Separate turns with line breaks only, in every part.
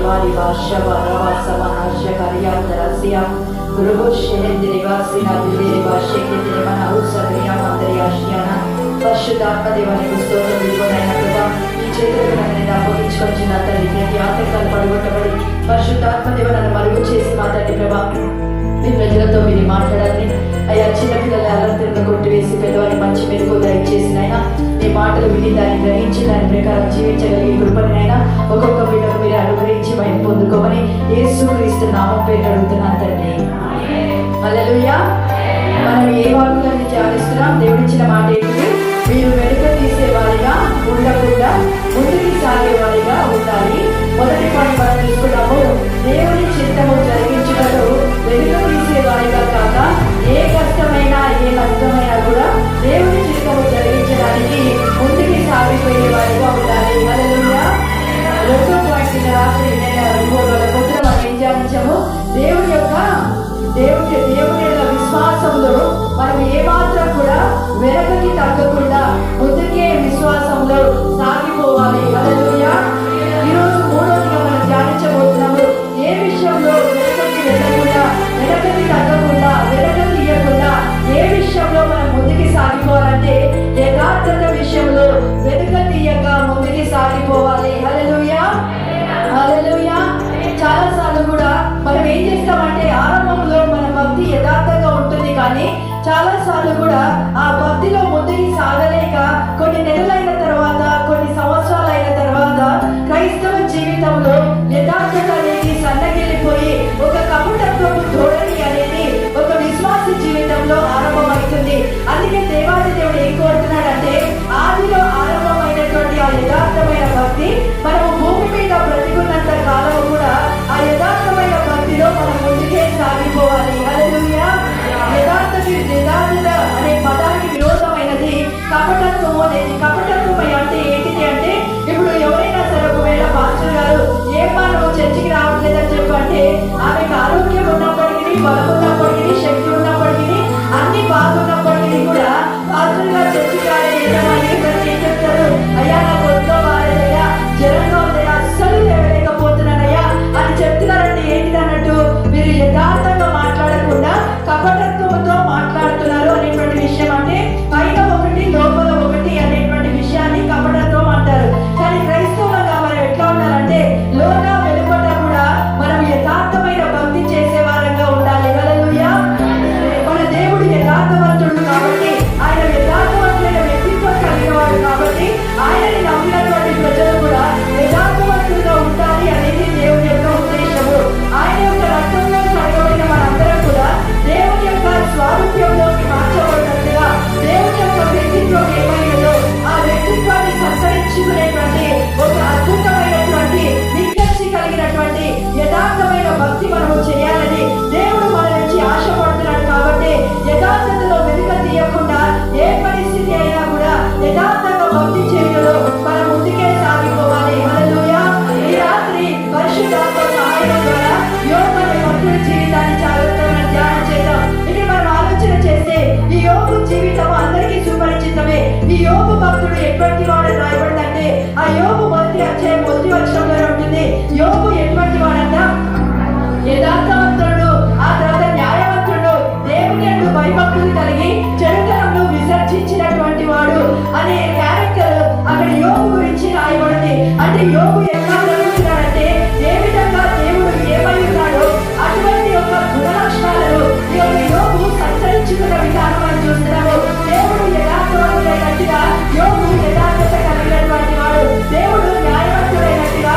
వారి భాషవ రవసవ హర్షకర్యాంతరస్య గురుభుషేంద్రివాసిన దివ్యవాశేంద్రి మన ఔషధయామంతర్యాశ్యాన పరిశుద్ధాత్మ దేవానికి స్తోత్రం. విలువైన ప్రభా ఈ చేతులను అప్పగించుకొచ్చిన తల్లి ప్రతి ఆటంకాలు పడగొట్టబడి పరిశుద్ధాత్మ దేవ నన్ను మరుగు చేసి మా తండ్రి ప్రభా మీ ప్రజలతో మీరు మాట్లాడాలని అయ్యా చిన్నపిల్లల అలంకరణ కొట్టివేసి పెద్దవారి మంచి మెరుగు దయచేసిన అయినా మీ మాటలు విని దాన్ని గ్రహించి దాని ప్రకారం జీవించగలిగే కృపనైనా ఒక్కొక్క బిడ్డకు మీరు అనుగ్రహించి బయట పొందుకోమని యేసుక్రీస్తు నామం పేరు అడుగుతున్నాను తండ్రి. హల్లెలూయా. మనం ఏ వాక్కులన్నీ ధ్యానిస్తున్నాం? దేవుడిచ్చిన మాట ఏంటి? మీరు వెనుక తీసేవారిగా ఉండకుండా ముందుకు సాగేవారిగా ఉండాలి. మొదటి పని మనం తీసుకున్నాము, దేవుని చిత్తము జరిగించుటకు వెనుక తీసేవారిగా కాక ఏ కష్టమైనా ఏ నష్టమైనా కూడా దేవుని చిత్తము జరిగించడానికి ముందుకు సాగిపోయేవారిగా ఉండాలి. హల్లెలూయా. రెండో పాయింట్ రాత్రి పొద్దున మనం ఏం ధ్యానించాము? దేవుని యొక్క విశ్వాసంలో మనం ఏమాత్రం కూడా వెనకకి తగ్గకుండా ముందుకే విశ్వాసంలో సాగిపోవాలి. హల్లెలూయా. ఈరోజు మూడోదిగా మనం ధ్యానించబోతున్నాము, ఏ విషయంలో వెనకకి వెళ్ళకుండా వెనకకి తగ్గకుండా వెనకకి ఇవ్వకుండా ఏ విషయంలో మనం ముందుకి సాగిపోవాలంటే యథార్థత విషయంలో వెనుక తీయక ముందుకి సాగిపోవాలి. హల్లెలూయా. హల్లెలూయా. చాలా సార్లు కూడా మనం ఏం చేస్తామంటే ఆరంభంలో మన భక్తి యథార్థంగా ఉంటుంది, కానీ చాలా సార్లు కూడా ఆ భక్తిలో ముందుకు సాగలేక కొన్ని నెలలైన తర్వాత కొన్ని సంవత్సరాలైన తర్వాత క్రైస్తవ జీవితంలో యథార్థత అనేది సన్నగిల్లిపోయి ఒక కపటత్వపు ధోరణి అనేది ఒక విశ్వాస జీవితంలో ఆరంభమవుతుంది. అందుకే దేవాది దేవుడు ఏం కోరుతున్నాడంటే ఆదిలో ఆరంభమైనటువంటి ఆ యథార్థమైన భక్తి మనము భూమి మీద బ్రతికున్నంత కాలం కూడా ఆ యథార్థమైన భక్తిలో మనం ముందుకే సాగిపోవాలి. హల్లెలూయా. యథార్థత అనే పదానికి విరోధమైనది కపటత్వం అనేది. కపటత్వం అంటే ఏంటిది అంటే, ఇప్పుడు ఎవరైనా సరే ఒకవేళ పాస్టర్ గారు ఏమా నువ్వు చర్చికి రావట్లేదని చెప్పంటే ఆమెకు ఆరోగ్యం ఉన్నప్పటికీ బలం ఉన్నప్పటికీ శక్తి ఉన్నప్పటికీ అన్ని బాగున్నప్పటికీ కూడా పాస్టర్ గారు చర్చికి ఏం చెప్తారు? అయ్యా నాకు ఒంట్లో బాగాలేదయ్యా, జ్వరంగా ఉందయ్యా, అస్సలు లేవలేకపోతున్నానయ్యా అని చెప్తున్నారంటే ఏంటిది అన్నట్టు మీరు యథార్థంగా మాట్లాడకుండా కపటత్వంతో మాట్లాడుతున్నారు అనేటువంటి విషయం. అంటే పైన ఒకటి లోపల ఒకటి అనేటువంటి విషయాన్ని కపటత్వం అంటారు. కానీ క్రైస్తవులుగా మనం ఎట్లా ఉండాలంటే లోన వెలుపట కూడా మనం యథార్థమైన భక్తి చేసే వారంగా ఉండాలి. హల్లెలూయా. మన దేవుడు యథార్థవంతుడు కాబట్టి, ఆయన యథార్థవంతులైన వ్యక్తిత్వం కలిగిన వాడు కాబట్టి ఆయనని నమ్మినటువంటి ప్రజలు కూడా యథార్థవంతులుగా ఉండాలి అనేది దేవుని యొక్క ఉద్దేశము. ఆయన యొక్క రక్తంలో కడగబడిన మనందరం కూడా దేవుని యొక్క స్వారూప్యంలోకి మార్చబడినట్లుగా దేవుని యొక్క వ్యక్తిత్వం ఏమైనదో ఆ వ్యక్తిత్వాన్ని సంతరించుకునేటువంటి ఒక అద్భుతమైనటువంటి నిక్కచ్చి కలిగినటువంటి యథార్థమైన భక్తి మనము చేయాలని దేవుడు మన నుంచి ఆశపడుతున్నాడు. కాబట్టి యథార్థతలో వెనుక తీయకుండా ఏ పరిస్థితి అయినా కూడా యథార్థంగా భక్తి చేయడంలో మనం ముందుకే సాగిపోవాలి. హల్లెలూయా. ఈ రాత్రి పరిశుద్ధాత్మ సహాయం ద్వారా యోబు అనే భక్తుడి జీవితాన్ని జాగ్రత్తగా ధ్యానం చేద్దాం. ఇది మనం ఆలోచన చేస్తే ఈ యోబు జీవితం అందరికీ సుపరిచితమే. ఈ యోబు భక్తుడు ఎటువంటి వాడని రాయబడిందంటే ఆ యోబు మొదటి అధ్యాయం మొదటి వచనంలో ఉంటుంది. యోబు ఎటువంటి వాడంట? యథార్థవంతుడు, ఆ తర్వాత న్యాయవంతుడు, దేవుని యందు భయభక్తులు కలిగి చెడుతనంను విసర్జించినటువంటి వాడు అనే క్యారెక్టర్ అక్కడ యోబు గురించి రాయబడింది. అంటే యోబు ఎట్లా జరుగుతున్నాడంటే ఏ విధంగా దేవుడు ఏమై ఉన్నాడో అటువంటి యొక్క గుణలక్షణాలను ఈ యొక్క యోబు సంచరించుకున్న విధానం అని చూస్తున్నాము. దేవుడు యథార్థవంతుడైనట్టుగా యోబు యథార్థత కలిగినటువంటి వాడు, దేవుడు న్యాయవంతుడైనట్టుగా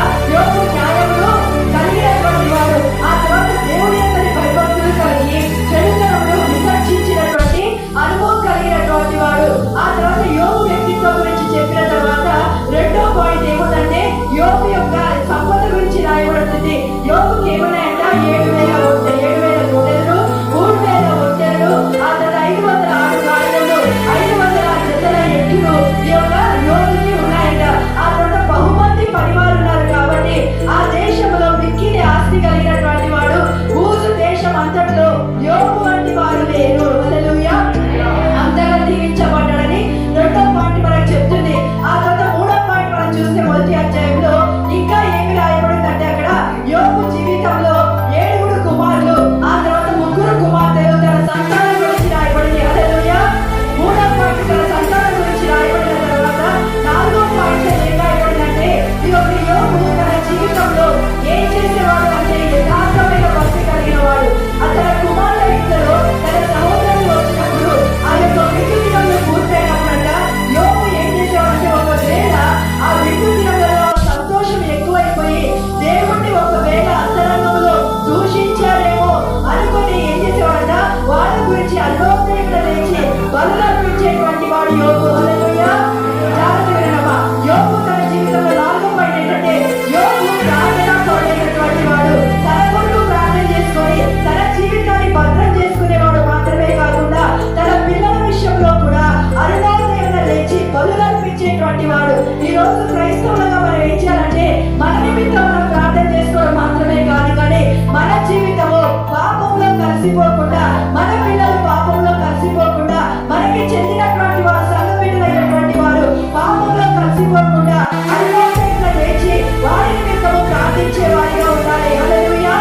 బలులర్పించేటువంటి వాడు. ఈ రోజు క్రైస్తవులుగా మనం ఏం చేయాలంటే మన నిమిత్తం మనం ప్రార్థన చేసుకోవడం మాత్రమే కాదు, కానీ మన జీవితము పాపంలో కలిసిపోకుండా, మన పిల్లలు పాపంలో కలిసిపోకుండా, మనకి చెందినటువంటి వారు సంఘ బిడ్డలైనటువంటి వారు పాపంలో కలిసిపోకుండా అనుభవంగా లేచి వారి నిమిత్తము ప్రార్థించే వారిగా ఉండాలి. హల్లెలూయా.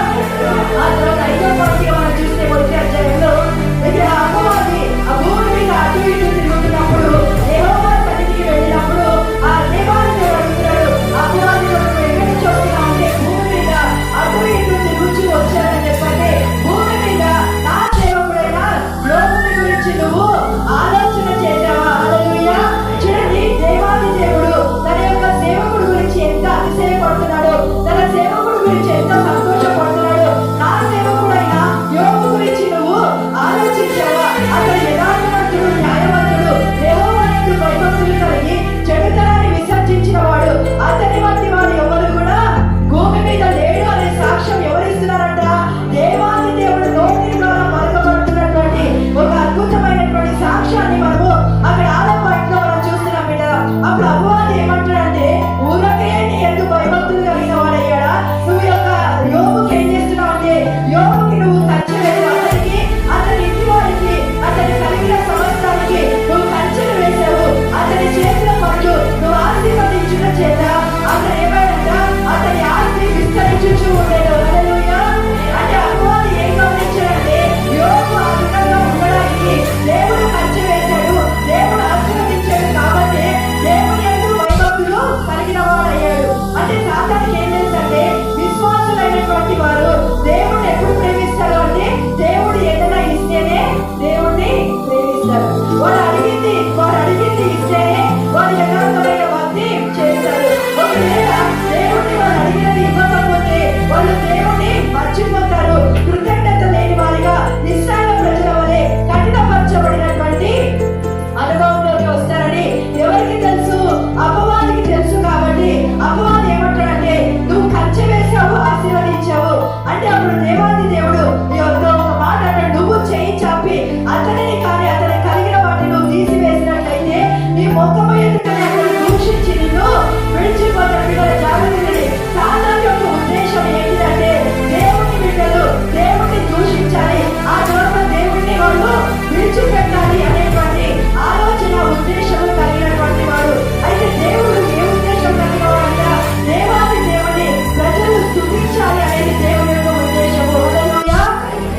ఆ తర్వాత 5వ పాయింట్గా మనం చూస్తే మొదటి అధ్యాయంలో ఇక్కడ అపవాది ఆ భూమి మీద అటు ఇటు తిరుగుతున్నప్పుడు యెహోవా సన్నిధికి వెళ్ళినప్పుడు ఆ దేవాది దేవుడు అడుగుతున్నాడు, అపవాది ఎక్కడి నుంచి వస్తున్నావు అంటే భూమి మీద అటు ఇటు తిరుగుతూ వచ్చాడని చెప్పంటే, భూమి మీద నా సేవకుడైన యోబుని గురించి నువ్వు ఆలోచన చేశావా? హల్లెలూయా. చూడండి, దేవాది దేవుడు తన యొక్క సేవకుడు గురించి ఎంత అతిశయపడుతున్నాడు, తన సేవకుడు గురించి ఎంత సంతోషపడుతున్నాడు. నా సేవకుడైన యోబు గురించి నువ్వు ఆలోచించావా? అతను యథార్థవంతుడు, న్యాయవంతుడు, యెహోవాయందు భయభక్తులు కలిగి చెడుతనాన్ని విసర్జించిన వాడు, అతని వంటి వాడు ఎవరు కూడా భూమి మీద లేడు అనే సాక్ష్యం ఎవరు ఇస్తున్నారంట? దేవాది దేవుడు నోటి ద్వారా పలకబడుతున్నటువంటి ఒక అద్భుతమైనటువంటి సాక్ష్యాన్ని మనము అక్కడ 6వ పాయింట్లో మనం చూస్తున్నాం బిడ్డ. అప్పుడు అపవాది ఏమంటాడంటే, ఊరకే నీ యందు భయభక్తులు కలిగిన వాడయ్యాడా? నువ్వు యొక్క యోబుకి ఏం చేస్తున్నావు అంటే, యోబుకి నువ్వు కంచెలు అతనికి, అతని ఇంటి వారికి, అతని కలిగిన సమస్తానికి నువ్వు కంచెలు వేసావు. అతని చేతుల పనులు నువ్వు ఆశీర్వదించుట చేత అతను ఏమైందంట, అతని ఆస్తి విస్తరించుచూ ఉండేది. హల్లెలూయా. అంటే అపవాది ఏం గమనించాడంటే, యోబు ఆ విధంగా ఉండడానికి దేవుడు కంచె వేశాడు, దేవుడు ఆశీర్వదించాడు కాబట్టి దేవుని యందు భయభక్తులు కలిగిన వాడయ్యాడు. అంటే సాతానికి ఏం తెలుసంటే, విశ్వాసులైనటువంటి వారు దేవుడిని ఎప్పుడు ప్రేమిస్తారు అంటే, దేవుడు ఏదైనా ఇస్తేనే దేవుడిని ప్రేమిస్తారు. వాడు అడిగింది ఇస్తేనే వాడు యథార్థమైన భక్తి చేస్తారు. ఒకవేళ దేవుడిని వాడు అడిగినది ఇవ్వకపోతే వాళ్ళు దేవుడిని మర్చిపోతారు. కృతజ్ఞత లేని వారిగా ఇశ్రాయేలు ప్రజల వలె కఠినపరచబడినటువంటి అనుభవంలోకి వస్తారని ఎవరికి తెలుసు? అపవాదికి తెలుసు. కాబట్టి అపవాది ఏమంటాడంటే, నువ్వు కంచె వేసావు, ఆశీర్వదించావు అంటే అప్పుడు దేవాది దేవుడు ఒక మాట అంటే, నువ్వు చేయి చాపి అతనిని కానీ అతని కలిగిన వాటిని నువ్వు తీసివేసినట్లయితే నీ ముఖము ఎదుటనే అతను దూషించి నిన్ను విడిచిపోతాడు. బిడ్డల జాగ్రత్తని సాతాను యొక్క ఉద్దేశం ఏంటిదంటే, దేవుని బిడ్డలు దేవుడిని దూషించాలి, ఆ తర్వాత దేవుడిని వాళ్ళు విడిచిపెట్టాలి అనేటువంటి ఆలోచన ఉద్దేశము కలిగినటువంటి వాడు. అయితే దేవుడు ఏ ఉద్దేశం కలిగిన వాడంట? దేవాది దేవుని ప్రజలు స్తుతించాలి అనేది దేవుని యొక్క ఉద్దేశము. హల్లెలూయా.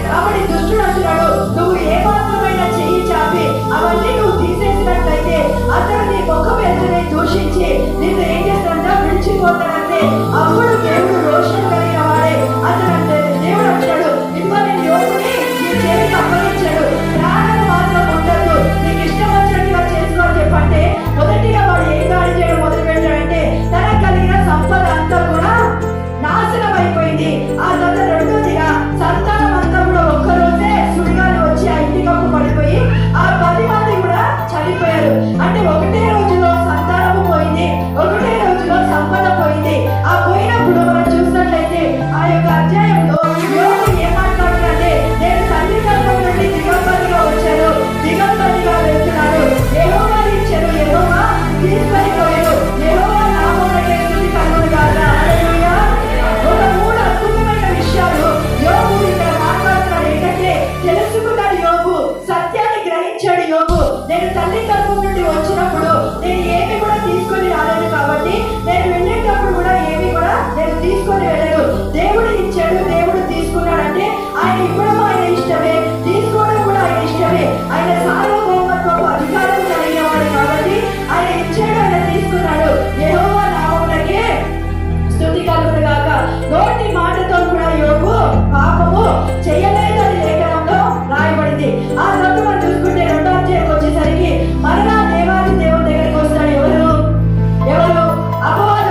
కాబట్టి దుష్టుడు అంటున్నాడు, నువ్వు ఏ మాత్రమైన చెయ్యి చాపి అవన్నీ నువ్వు తీసేసినట్లయితే అతడు నీ ముఖం ఎదురునే దూషించి నిన్ను ఏం చేస్తాడంట? విడిచిపోతాడంటే అప్పుడు దేవుడు రోషం కలిగిన వాడే. అతను అంటే దేవుడు అంటాడు, ఇదిగో నేను యోబుని నీ చేతికి అప్పగించాడు, ప్రాణం మాత్రం ఉండదు, నీకు ఇష్టం వచ్చినట్టుగా చేసుకో చెప్పంటే మొదటిగా వాడు ఏం దాడి చేయడం మొదలు పెట్టాడంటే, తనకు కలిగిన సంపద అంతా కూడా నాశనం అయిపోయింది. ఆ తర్వాత రెండోదిగా సంతానం అంతా కూడా ఒక్కరోజే సుడిగాలి వచ్చి ఆ ఇంటి కప్పు పడిపోయి ఆ 10 మంది కూడా చనిపోయారు. అంటే ఒకటే రోజులో సంతానము పోయింది, ఒకటే రోజులో సంపద పోయింది. ఆ పోయినప్పుడు మనం చూసినట్లయితే ఆ యొక్క అధ్యాయంలో యోబు ఏం మాట్లాడుతుందంటే, నేను తల్లి గర్భం నుండి దిగంబరిగా వచ్చాను, దిగంబరిగా వెళ్తున్నాను, యెహోవా ఇచ్చాను, యెహోవా తీసుకొని పోయాడు, యెహోవా నామమునకే స్తుతి కలుగును గాక. హల్లెలూయా. ఒక 3 అద్భుతమైన విషయాలు యోబు ఇక్కడ మాట్లాడుతున్నాడు. ఏంటంటే, తెలుసుకున్నాడు యోబు, సత్యాన్ని గ్రహించాడు యోబు. నేను తల్లి గర్భం నుండి వచ్చినప్పుడు నేను ఏమి కూడా తీసుకొని రాలేదు, కాబట్టి నేను వెళ్ళేటప్పుడు కూడా ఏమి కూడా నేను తీసుకొని వెళ్ళను. దేవుడు ఇచ్చాడు, దేవుడు తీసుకున్నాడంటే ఆయన ఇవ్వడం ఆయన ఇష్టమే, తీసుకోవడం కూడా ఆయన ఇష్టమే. ఆయన సార్వభౌమత్వపు అధికారం కలిగిన వాడు కాబట్టి ఆయన ఇచ్చాడు, ఆయన తీసుకున్నాడు. యెహోవా నామమునకే స్తుతి కలుగును గాక. నోటి మాటతో కూడా యోబు పాపము చేయలేదని లేఖనంలో రాయబడింది. ఆ తర్వాత మనం చూసుకుంటే 2వ అధ్యాయంకి వచ్చేసరికి మరలా దేవాది దేవుని దగ్గరికి వస్తాడు. ఎవరు? అపవాది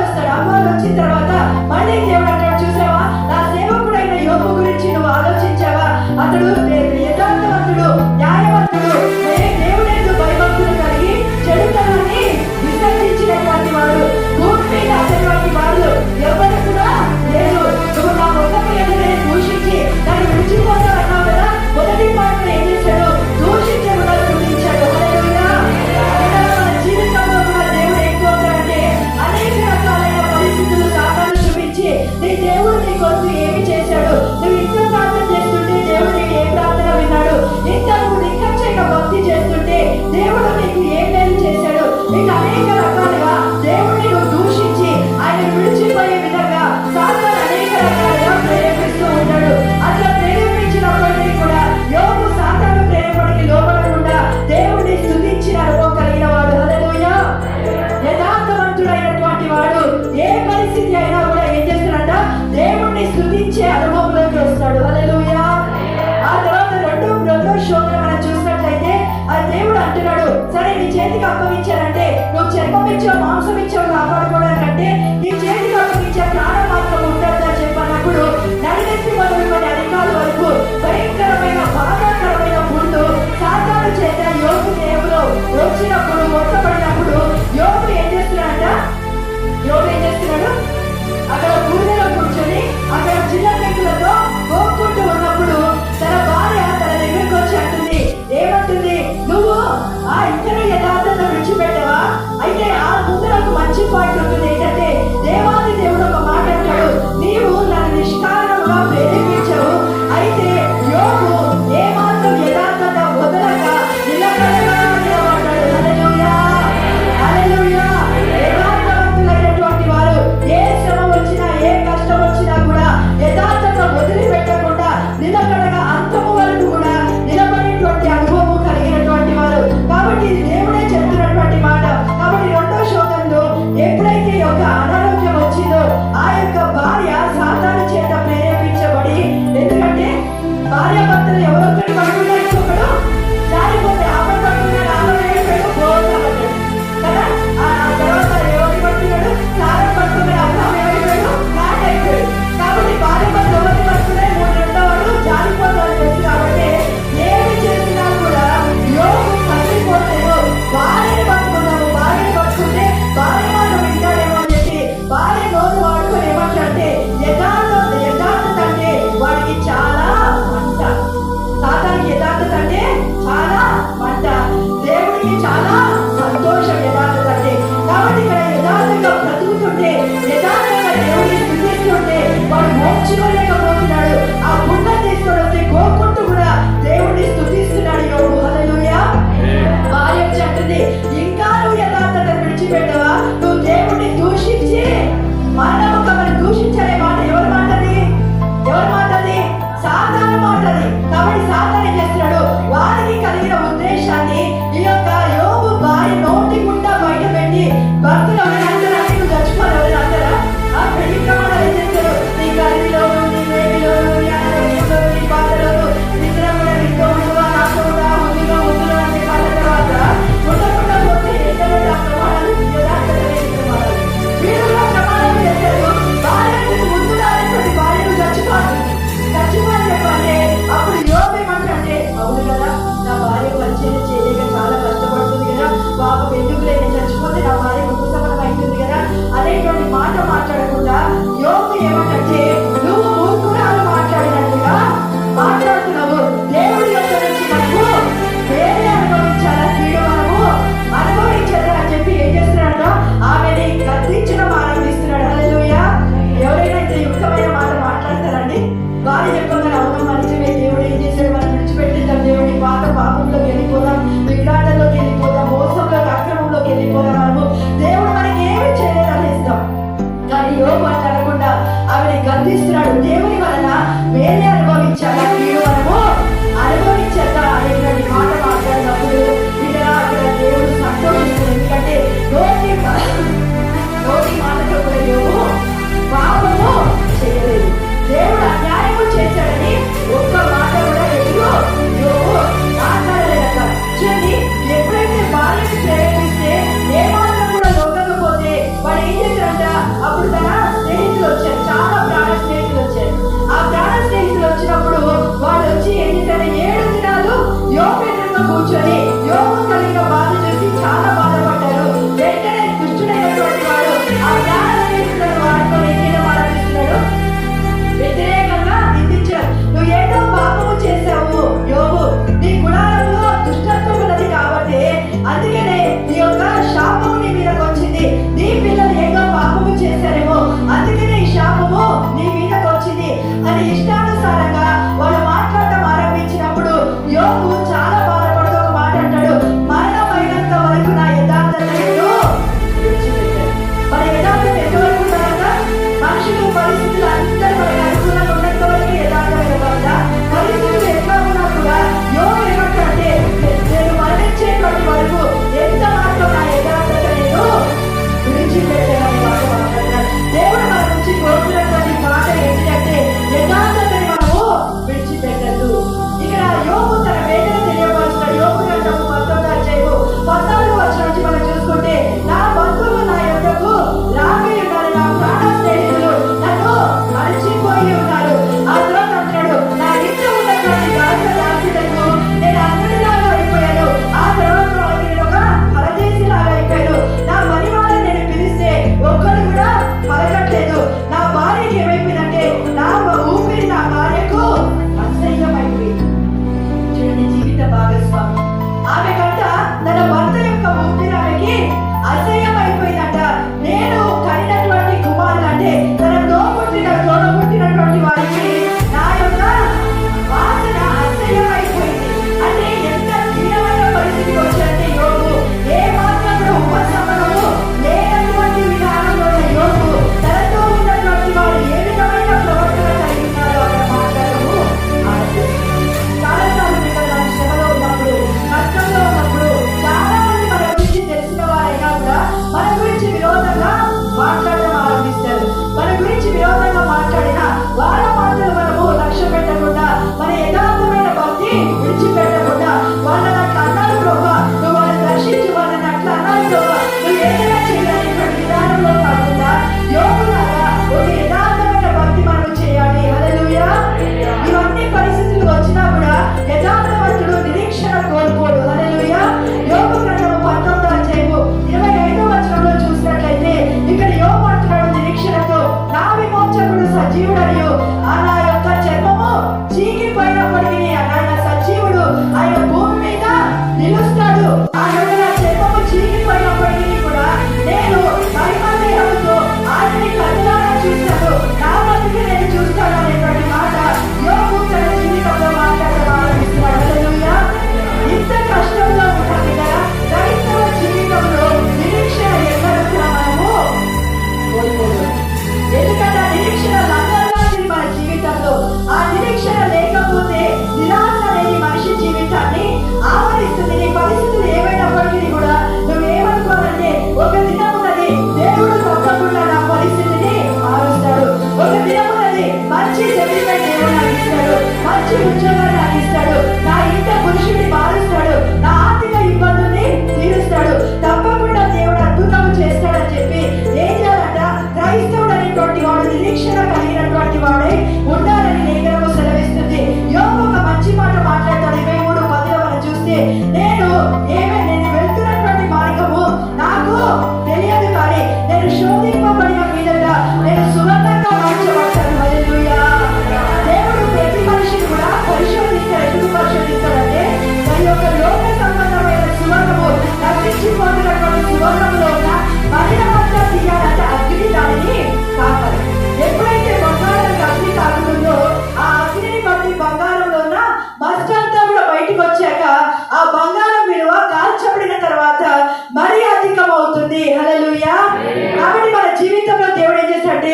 ఇచ్చావు, మాంసం ఇచ్చావు కాపాడుకోవడానికంటే నీ చేతికి అప్పగించే ప్రాణం మాత్రం ఉండొద్దని చెప్పినప్పుడు నడినెత్తి మొదలుకొని అధికారుల వరకు భయంకరమైన బాధాకరమైన ముందు సాతాను చేత యోగు దేవుడు వచ్చినప్పుడు మొత్తపడినప్పుడు యోగు ఏం చేస్తున్నాడంట? యోగు ఏం చేస్తున్నాడు? అక్కడ బూడిదలో కూర్చొని అక్కడ చిన్న పెంకులతో కోపుకుంటూ ఉన్నప్పుడు తన భార్య తన దగ్గరికి వచ్చి అంటుంది, ఏమంటుంది? నువ్వు ఆ ఇతర యథార్థత విడిచిపెట్టవా? అయితే ఆ ముందు నాకు మంచి పాయింట్ ఉంటుంది ఏంటంటే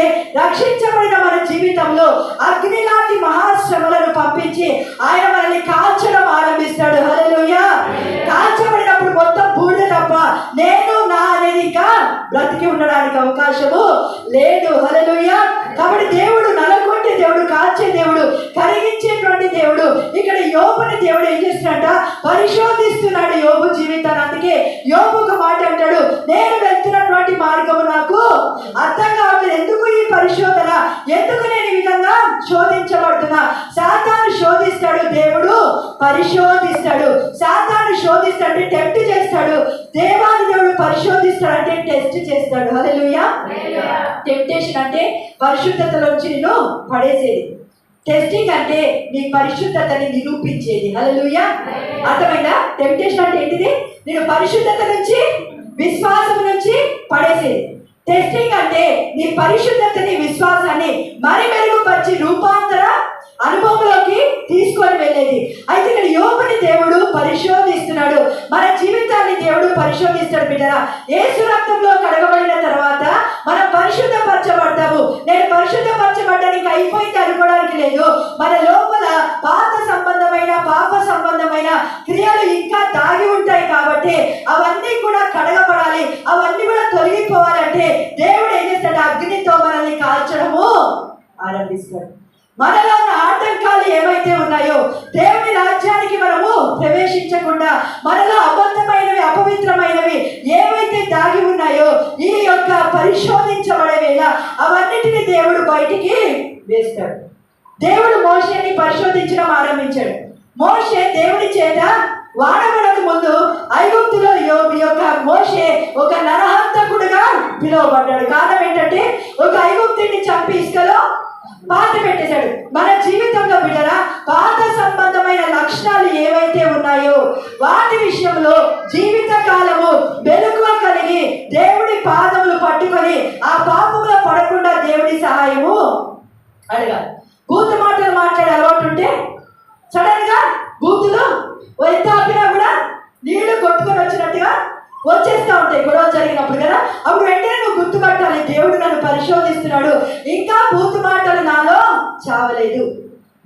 ఎందుకంటే రక్షించబడిన మన జీవితంలో అగ్ని లాంటి మహాశ్రమలను పంపించి ఆయన మనల్ని కాల్చడం ఆరంభిస్తాడు. హల్లెలూయా. కాల్చబడినప్పుడు మొత్తం బూడిద తప్ప నేను నా అనేది ఇంకా బ్రతికి ఉండడానికి అవకాశము లేదు. హల్లెలూయా. కాబట్టి దేవుడు నలగొట్టే దేవుడు, కాల్చే దేవుడు, కరిగించేటువంటి దేవుడు. ఇక్కడ యోబుని దేవుడు ఏం చేస్తున్నాడ? పరిశోధిస్తున్నాడు యోబు జీవితాన్ని. అందుకే యోబు ఒక మాట అంటాడు, నేను వెళ్తున్నటువంటి మార్గము నాకు అర్థం కావట్లేదు. ఎందుకు ఈ పరిశోధన? ఎందుకు నేను ఈ విధంగా శోధించబడుతున్నా? సాతాను శోధిస్తాడు, దేవుడు పరిశోధిస్తాడు. సాతాను శోధిస్తాడు, టెంప్ట్ చేస్తాడు. దేవాది దేవుడు పరిశోధిస్తాడు అంటే టెస్ట్ చేస్తాడు. హల్లెలూయా. టెంప్టేషన్ అంటే పరిశుద్ధతలోంచి నిన్ను పడేసేది. టెస్టింగ్ అంటే నీ పరిశుద్ధతని నిరూపించేది. హల్లెలూయా. అర్థమైందా? టెంప్టేషన్ అంటే ఏంటిది? నేను పరిశుద్ధత నుంచి, విశ్వాసం నుంచి పడేసేది. టెస్టింగ్ అంటే నీ పరిశుద్ధతని, విశ్వాసాన్ని మరి మెరుగుపరిచి రూపాంతర అనుభవంలోకి తీసుకొని వెళ్ళేది. అయితే ఇక్కడ యోబుని దేవుడు పరిశోధిస్తున్నాడు. మన జీవితాన్ని దేవుడు పరిశోధిస్తాడు. బిడ్డరా, యేసు రక్తంలో కడగబడిన తర్వాత మనం పరిశుద్ధపరచబడతాము. నేను పరిశుద్ధపరచబడ్డానికి అయిపోయింది అనుకోవడానికి లేదు. మన లోపల పాత సంబంధమైన, పాప సంబంధమైన క్రియలు ఇంకా దాగి ఉంటాయి. కాబట్టి అవన్నీ కూడా కడగబడాలి, అవన్నీ కూడా తొలగిపోవాలంటే దేవుడు ఏం చేస్తాడు? అగ్నితో మనల్ని కాల్చడము ఆరంభిస్తాడు. మనలో ఉన్న ఆటంకాలు ఏవైతే ఉన్నాయో, దేవుని రాజ్యానికి మనము ప్రవేశించకుండా మనలో అబద్ధమైనవి, అపవిత్రమైనవి ఏవైతే దాగి ఉన్నాయో, ఈ యొక్క పరిశోధించబడే వేళ అవన్నిటిని దేవుడు బయటికి వేస్తాడు. దేవుడు మోషేని పరిశోధించడం ఆరంభించాడు. మోషే దేవుని చేత వాడబడక ముందు ఐగుప్తులో యొక్క మోషే ఒక నరహంతకుడుగా పిలువబడ్డాడు. కారణం ఏంటంటే ఒక ఐగుప్తుని చంపి ఇసుకలో పాత పెట్టేశాడు. మన జీవితంలో బిడ్డరా, పాత సంబంధమైన లక్షణాలు ఏవైతే ఉన్నాయో వాటి విషయంలో జీవిత కాలము వెలుగువ కలిగి దేవుడి పాదములు పట్టుకొని ఆ పాపంలో పడకుండా దేవుడి సహాయము అడగాలి. బూతు మాటలు మాట్లాడే అలవాటు ఉంటే సడన్ గా బూతులు ఎంత ఆపినా కూడా నీళ్లు కొట్టుకొని వచ్చినట్టుగా వచ్చేస్తూ ఉంటాయి గొడవ జరిగినప్పుడు కదా. అప్పుడు వెంటనే నువ్వు గుర్తుపట్టాలి, దేవుడు నన్ను పరిశోధిస్తున్నాడు, ఇంకా బూతు మాటలు నాలో చావలేదు.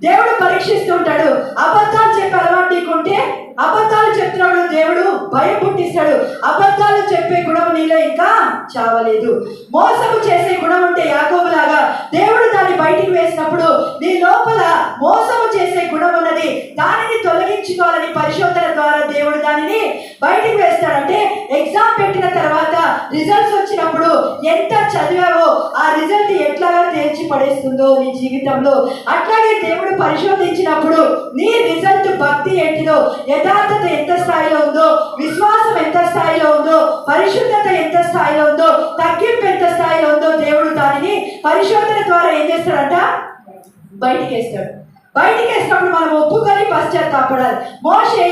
దేవుడు పరీక్షిస్తుంటాడు. అబద్ధాలు చెప్పే అలవాటు నీకుంటే అబద్ధాలు చెప్తున్నాడు దేవుడు భయం పుట్టిస్తాడు. అబద్ధాలు చెప్పే గుణం నీలో ఇంకా చావలేదు. మోసము చేసే గుణం ఉంటే యాకోబులాగా దేవుడు దాన్ని బయటికి వేసినప్పుడు నీ లోపల మోసము చేసే గుణం ఉన్నది, దానిని తొలగించుకోవాలని పరిశోధన ద్వారా దేవుడు దానిని బయటికి వేస్తాడంటే ఎగ్జామ్ పెట్టిన తర్వాత రిజల్ట్స్ వచ్చినప్పుడు ఎంత చదివావో ఆ రిజల్ట్ ఎట్లాగా తేల్చి పడేస్తుందో నీ జీవితంలో, అట్లాగే దేవుడు పరిశోధించినప్పుడు నీ రిజల్ట్ భక్తి ఏంటిదో, యథార్థత ఎంత స్థాయిలో ఉందో, విశ్వాసం ఎంత స్థాయిలో ఉందో, పరిశుద్ధత ఎంత స్థాయిలో ఉందో, తగ్గింపు ఎంత స్థాయిలో ఉందో దేవుడు దానిని పరిశోధన ద్వారా ఏం చేస్తాడంట? బయటికి వేస్తాడు. బయటికి వేసినప్పుడు మనం ఒప్పుకొని పశ్చాత్తాపడాలి. మోషే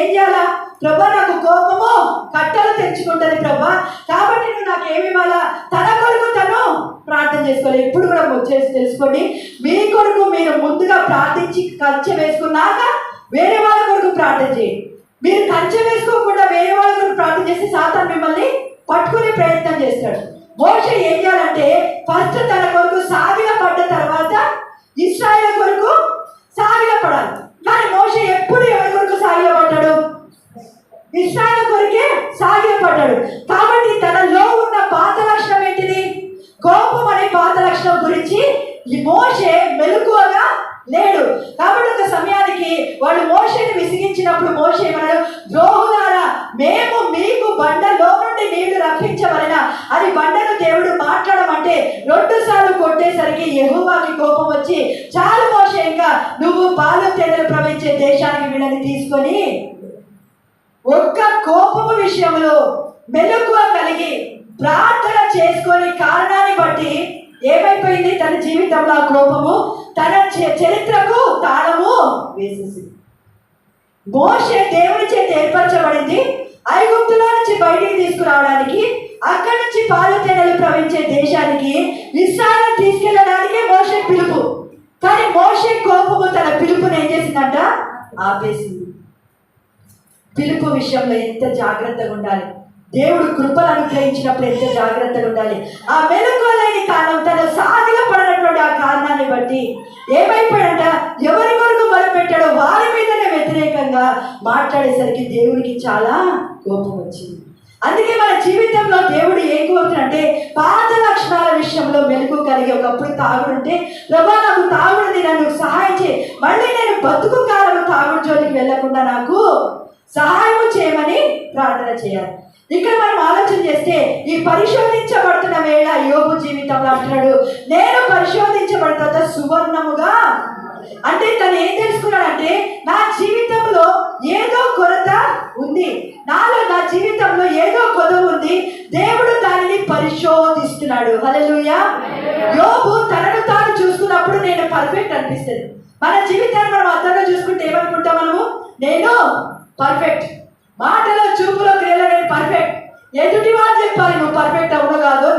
ఏం చేయాలా? ప్రభా, నాకు కోపము కట్టలు తెచ్చుకుంటుంది ప్రభా, కాబట్టి నువ్వు నాకు ఏమి ఇవ్వాలా? తన కొరకు తను ప్రార్థన చేసుకోవాలి. ఎప్పుడు కూడా వచ్చేసి తెలుసుకోండి, మీ కొరకు మీరు ముందుగా ప్రార్థించి కంచె వేసుకున్నాక వేరే వాళ్ళ కొరకు ప్రార్థన చేయండి. మీరు కంచె వేసుకోకుండా వేరే వాళ్ళ కొరకు ప్రార్థన చేసి సాతాను మిమ్మల్ని పట్టుకునే ప్రయత్నం చేస్తాడు. మోషే ఏం చేయాలంటే ఫస్ట్ తన కొరకు సాగిల పడ్డ తర్వాత ఇశ్రాయేలు కొరకు సాగిల పడాలి. కానీ మోషే ఎప్పుడు ఎవరి కొరకు సాగిల పడ్డాడు? ఇశ్రాయేలు కొరకే సాగిల పడ్డాడు. కాబట్టి తనలో ఉన్న పాత లక్షణం ఏంటిది? కోపం అనే పాత లక్షణం గురించి ఈ మోషే మెలకువగా లేడు. కాబట్టి ఒక సమయానికి వాడు మోషేని విసిగించినప్పుడు మోషే ఏమన్నాడు? ద్రోహులారా, మేము మీకు బండలో నుండి నీళ్లు రప్పించవలన అని బండను దేవుడు మాట్లాడమంటే 2 సార్లు కొట్టేసరికి యెహోవాకి కోపం వచ్చి, చాలు మోషే, ఇంకా నువ్వు పాలు తేనెలు ప్రవహించే దేశానికి వీళ్ళని తీసుకొని ఒక్క కోపము విషయంలో మెలకువ కలిగి ప్రార్థన చేసుకొని కారణాన్ని బట్టి ఏమైపోయింది? తన జీవితంలో ఆ కోపము తన చరిత్రకు తాళము వేసేసింది. మోషే దేవుని చేత ఏర్పరచబడింది ఐగుప్తులో నుంచి బయటికి తీసుకురావడానికి, అక్కడి నుంచి పాలు తేనెలు ప్రవహించే దేశానికి ఇశ్రాయేలును తీసుకెళ్ళడానికి మోషే పిలుపు. కానీ మోషే కోపము తన పిలుపుని ఏం చేసిందంట? ఆపేసింది. పిలుపు విషయంలో ఎంత జాగ్రత్తగా ఉండాలి. దేవుడు కృపను అనుగ్రహించినప్పుడు ఎంత జాగ్రత్తగా ఉండాలి. ఆ మెలకువలేని కారణం తను సాగిల పడినటువంటి ఆ కారణాన్ని బట్టి ఏమైపోయాడంట, ఎవరి కొరకు మొదలుపెట్టాడో వారి మీదనే వ్యతిరేకంగా మాట్లాడేసరికి దేవుడికి చాలా కోపం వచ్చింది. అందుకే మన జీవితంలో దేవుడు ఏం కోరుతున్నాడంటే పాత లక్షణాల విషయంలో మెలకు కలిగి ఒకప్పుడు తాగుడుంటే ప్రభా నాకు తాగుడుంది, నన్ను సహాయం చేయి, మళ్ళీ నేను బతుకు కాలము తాగుడు జోలికి వెళ్లకుండా నాకు సహాయం చేయమని ప్రార్థన చేయాలి. ఇక్కడ మనం ఆలోచన చేస్తే ఈ పరిశోధించబడుతున్న వేళ యోబు జీవితంలో అంటున్నాడు, నేను పరిశోధించబడుతున్న సువర్ణముగా. అంటే తను ఏం తెలుసుకున్నాడంటే నా జీవితంలో ఏదో కొరత ఉంది, నా జీవితంలో ఏదో కొదవ ఉంది, దేవుడు దానిని పరిశోధిస్తున్నాడు. హల్లెలూయా. యోబు తనను తాను చూసుకున్నప్పుడు నేను పర్ఫెక్ట్ అనిపిస్తుంది. మన జీవితాన్ని మనం అర్థంగా చూసుకుంటే ఏమనుకుంటాం మనము, నేను పర్ఫెక్ట్, మాటలో చూపులో క్రియలో నేను పర్ఫెక్ట్. ఎదుటి వాళ్ళు చెప్పాలి నువ్వు పర్ఫెక్ట్ అవును కాదు,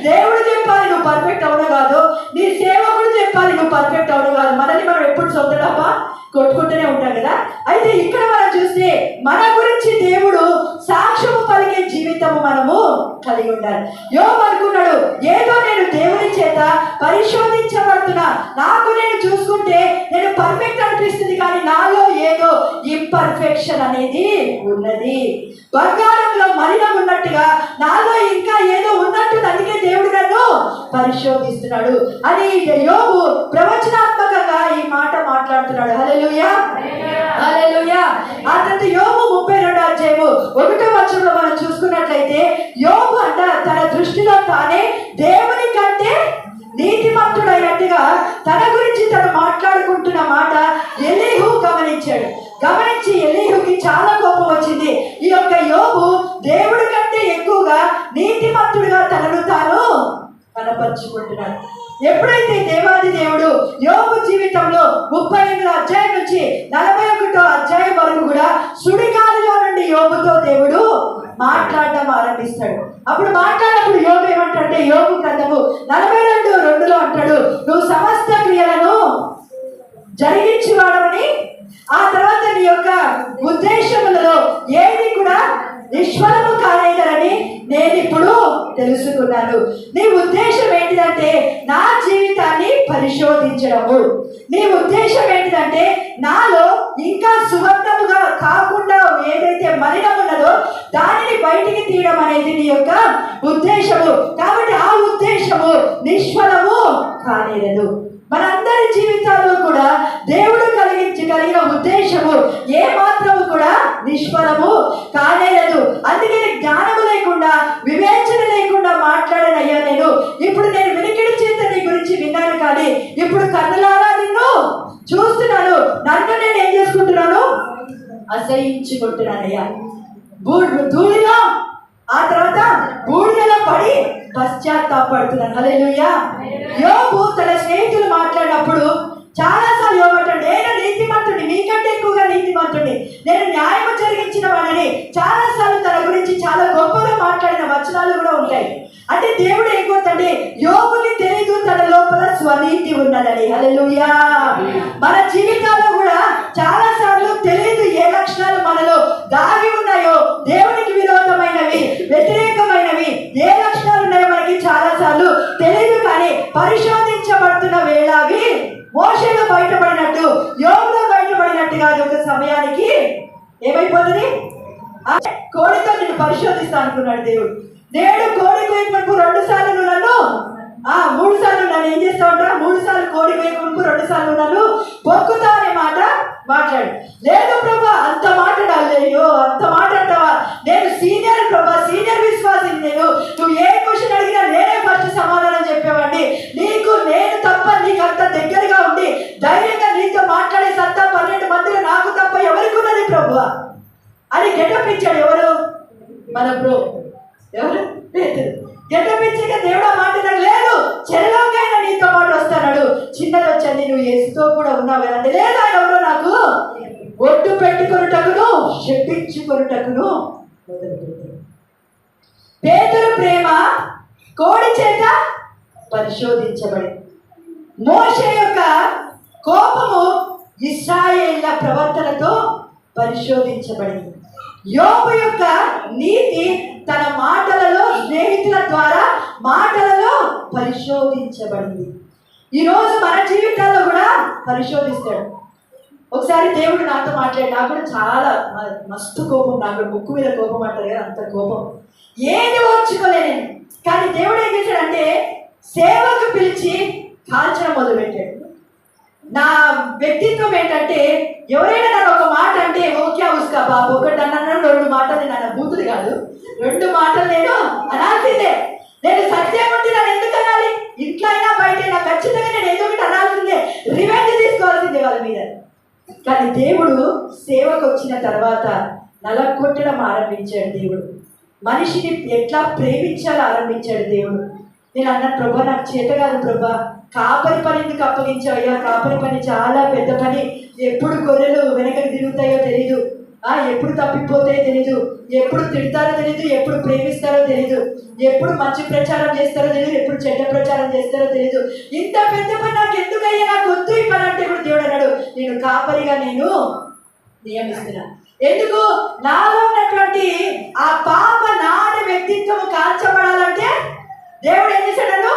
దేవుడు చెప్పాలి నువ్వు పర్ఫెక్ట్ అవును కాదు, నీ సేవకుడు చెప్పాలి నువ్వు పర్ఫెక్ట్ అవును కాదు. మనల్ని మనం ఎప్పుడు సొంత డబ్బా కొట్టుకుంటూనే ఉంటాం కదా. అయితే ఇక్కడ మనం చూస్తే మన గురించి దేవుడు సాక్ష్యము పలికే జీవితము మనము కలిగి ఉండాలి. యోబు అనుకున్నాడు, ఏదో నేను దేవుని చేత పరిశోధించబడుతున్నా, నాకు నేను చూసుకుంటే నేను పర్ఫెక్ట్ అనిపిస్తుంది, కానీ నాలో ఏదో ఇంపర్ఫెక్షన్ అనేది ఉన్నది. బంగారంలో మలినం ఉన్నట్టుగా నాలో ఇంకా ఏదో ఉన్నట్టు, అందుకే దేవుడు నన్ను పరిశోధిస్తున్నాడు అని యోబు ప్రవచనాత్మకంగా ఈ మాట మాట్లాడుతున్నాడు. హల్లెలూయా, హల్లెలూయా. ఆ తర్వాత యోబు 32వ అధ్యాయము 1వ వచనంలో మనం చూసుకున్నట్లయితే యోబు అంట తన దృష్టిలో తానే దేవుని కంటే నీతిమంతుడైనట్టుగా తన గురించి తను మాట్లాడుకుంటున్న మాట ఎలీహు గమనించాడు. గమనించి ఎలీహుకి చాలా కోపం వచ్చింది. ఈ యొక్క యోబు దేవుడి కంటే ఎక్కువగా నీతిమంతుడిగా తనను తాను కనపరుచుకుంటున్నాడు. ఎప్పుడైతే దేవాది దేవుడు యోబు జీవితంలో 38వ అధ్యాయం నుంచి 41వ అధ్యాయం వరకు కూడా సుడిగాలిలో నుండి యోబుతో దేవుడు మాట్లాడడం ఆరంభిస్తాడు. అప్పుడు మాట్లాడినప్పుడు యోబు ఏమంటాడంటే, యోబు గ్రంథము 42:2లో అంటాడు, నువ్వు సమస్త క్రియలను జరిగించేవాడమని, ఆ తర్వాత నీ యొక్క ఉద్దేశములలో ఏది కూడా నిష్ఫలము కాలేదని నేను ఇప్పుడు తెలుసుకున్నాను. నీ ఉద్దేశం ఏంటిదంటే నా జీవితాన్ని పరిశోధించడము. నీ ఉద్దేశం ఏంటిదంటే నాలో ఇంకా సువర్ణముగా కాకుండా ఏదైతే మలినం ఉన్నదో దానిని బయటికి తీయడం అనేది నీ యొక్క ఉద్దేశము. కాబట్టి ఆ ఉద్దేశము నిష్ఫలము కాలేదు. మనందరి జీవితాల్లో కూడా దేవుడు కలిగిన ఉద్దేశము ఏ మాత్రము కూడా నిష్ఫలము కానేలేదు. అందుకే జ్ఞానము లేకుండా వివేచన లేకుండా మాట్లాడనయ్యా నేను. ఇప్పుడు నేను వినికిడి చేత నీ గురించి విన్నాను, కానీ ఇప్పుడు కన్నులారా నిన్ను చూస్తున్నాను, నన్ను నేను ఏం చేసుకుంటున్నాను, అసహించుకుంటున్నానయ్యా. ధూళిలో ఆ తర్వాత బూడిదలో పడి పశ్చాత్తాపడుతున్నాను. హల్లెలూయా. యోబు తన స్నేహితులు మాట్లాడినప్పుడు చాలాసార్లు యోబు అంటాడు, నేను నీతిమంతుడిని, మీకంటే ఎక్కువగా నీతిమంతుడిని, నేను న్యాయము జరిగించిన వాడిని. చాలాసార్లు తన గురించి చాలా గొప్పగా మాట్లాడిన వచనాలు కూడా ఉంటాయి. అంటే దేవుడు ఏం కోరుతాడు, యోబుకి తెలియదు తన లోపల స్వనీతి ఉన్నదని. హల్లెలూయా. మన జీవితాల్లో కూడా చాలా సార్లు తెలియదు ఏ లక్షణాలు మనలో దాగి ఉన్నాయో, దేవునికి విరోధమైనవి, వ్యతిరేకమైనవి ఏ లక్షణాలు ఉన్నాయో మనకి చాలా సార్లు తెలియదు. కానీ పరిశోధించబడుతున్న వేళ అవి మోషేలో బయటపడినట్టు, యోబులో బయటపడినట్టుగా అది ఒక సమయానికి ఏమైపోతుంది, కోడితో నేను పరిశోధిస్తా అనుకున్నాడు దేవుడు. నేడు కోడి కోయకు 2 సార్లు నన్ను 3 సార్లు నన్ను ఏం చేస్తా ఉంటా, 3 సార్లు కోడి కోయకు 2 సార్లు నన్ను పొక్కుతా అనే మాట మాట్లాడు. లేదు ప్రభా అంత మాట్లాడాలేయో, అంత మాట్లాడతావా, నేను సీనియర్ ప్రభా, సీనియర్ విశ్వాసం, నువ్వు ఏ క్వశ్చన్ అడిగినా నేనే ఫస్ట్ సమాధానం చెప్పేవాడిని, నీకు నేను తప్ప నీకు అంత దగ్గరగా ఉండి ధైర్యంగా నీతో మాట్లాడే సత్తా 12 మందిలో నాకు తప్ప ఎవరికి ఉన్నది ప్రభు అని గెటపించాడు. ఎవరు? మన బ్రో, ఎవరు? గెటపించగా దేవుడు ఆ మాట లేదు, చెరలోకైనా నీతో పాటు వస్తాడు, చిన్నది వచ్చండి నువ్వు యేసుతో కూడా ఉన్నావు అంటే, లేదు ఆయన ఎవరో నాకు ఒట్టు పెట్టుకొనుటకును చెప్పించుకొనుటకును మొదలుపెట్టాడు. పేతురు ప్రేమ కోడి చేత పరిశోధించబడింది. మోషే యొక్క కోపము ఇశ్రాయేళ్ల ప్రవర్తనతో పరిశోధించబడింది. యోబు యొక్క నీతి తన మాటలలో, స్నేహితుల ద్వారా మాటలలో పరిశోధించబడింది. ఈరోజు మన జీవితాల్లో కూడా పరిశోధిస్తాడు. ఒకసారి దేవుడు నాతో మాట్లాడి, నాకు కూడా చాలా మస్తు కోపం, నాకు ముక్కు మీద కోపం అంటారు కదా, అంత కోపం, ఏది ఓర్చుకోలేను. కానీ దేవుడు ఏం చేశాడంటే సేవకు పిలిచి కాల్చడం మొదలుపెట్టాడు. నా వ్యక్తిత్వం ఏంటంటే ఎవరైనా నన్ను ఒక మాట అంటే ఓకే ఉస్కా బాబు, ఒకటి అన్నాను, 2 మాటలు నన్ను బూతులు కాదు, 2 మాటలు నేను అనాల్సిందే. నేను సత్యం ఉంటే నన్ను ఎందుకు అనాలి? ఇంట్లో అయినా బయట అయినా ఖచ్చితంగా నేను ఏదో ఒకటి అనాల్సిందే, రివెంజ్ తీసుకోవాల్సిందే వాళ్ళ మీద. కానీ దేవుడు సేవకు వచ్చిన తర్వాత నలగొట్టడం ఆరంభించాడు. దేవుడు మనిషిని ఎట్లా ప్రేమించాలో ఆరంభించాడు. దేవుడు నేను అన్నాను, ప్రభా నాకు చేత కాదు ప్రభా, కాపరి పని ఎందుకు అప్పగించావయ్యా? కాపరి పని చాలా పెద్ద పని. ఎప్పుడు గొర్రెలు వెనకకి తిరుగుతాయో తెలీదు, ఎప్పుడు తప్పిపోతాయో తెలీదు, ఎప్పుడు తిడతారో తెలీదు, ఎప్పుడు ప్రేమిస్తారో తెలీదు, ఎప్పుడు మంచి ప్రచారం చేస్తారో తెలీదు, ఎప్పుడు చెడ్డ ప్రచారం చేస్తారో తెలీదు. ఇంత పెద్ద పని నాకు ఎందుకయ్యా? నాకు వద్దు ఈ పని అంటే కూడా దేవుడు అన్నాడు, నేను కాపరిగా నేను నియమిస్తున్నా. ఎందుకు? నాలో ఉన్నటువంటి ఆ పాప నాటి వ్యక్తిత్వం కాల్చబడాలంటే దేవుడు ఏం చేశాడు?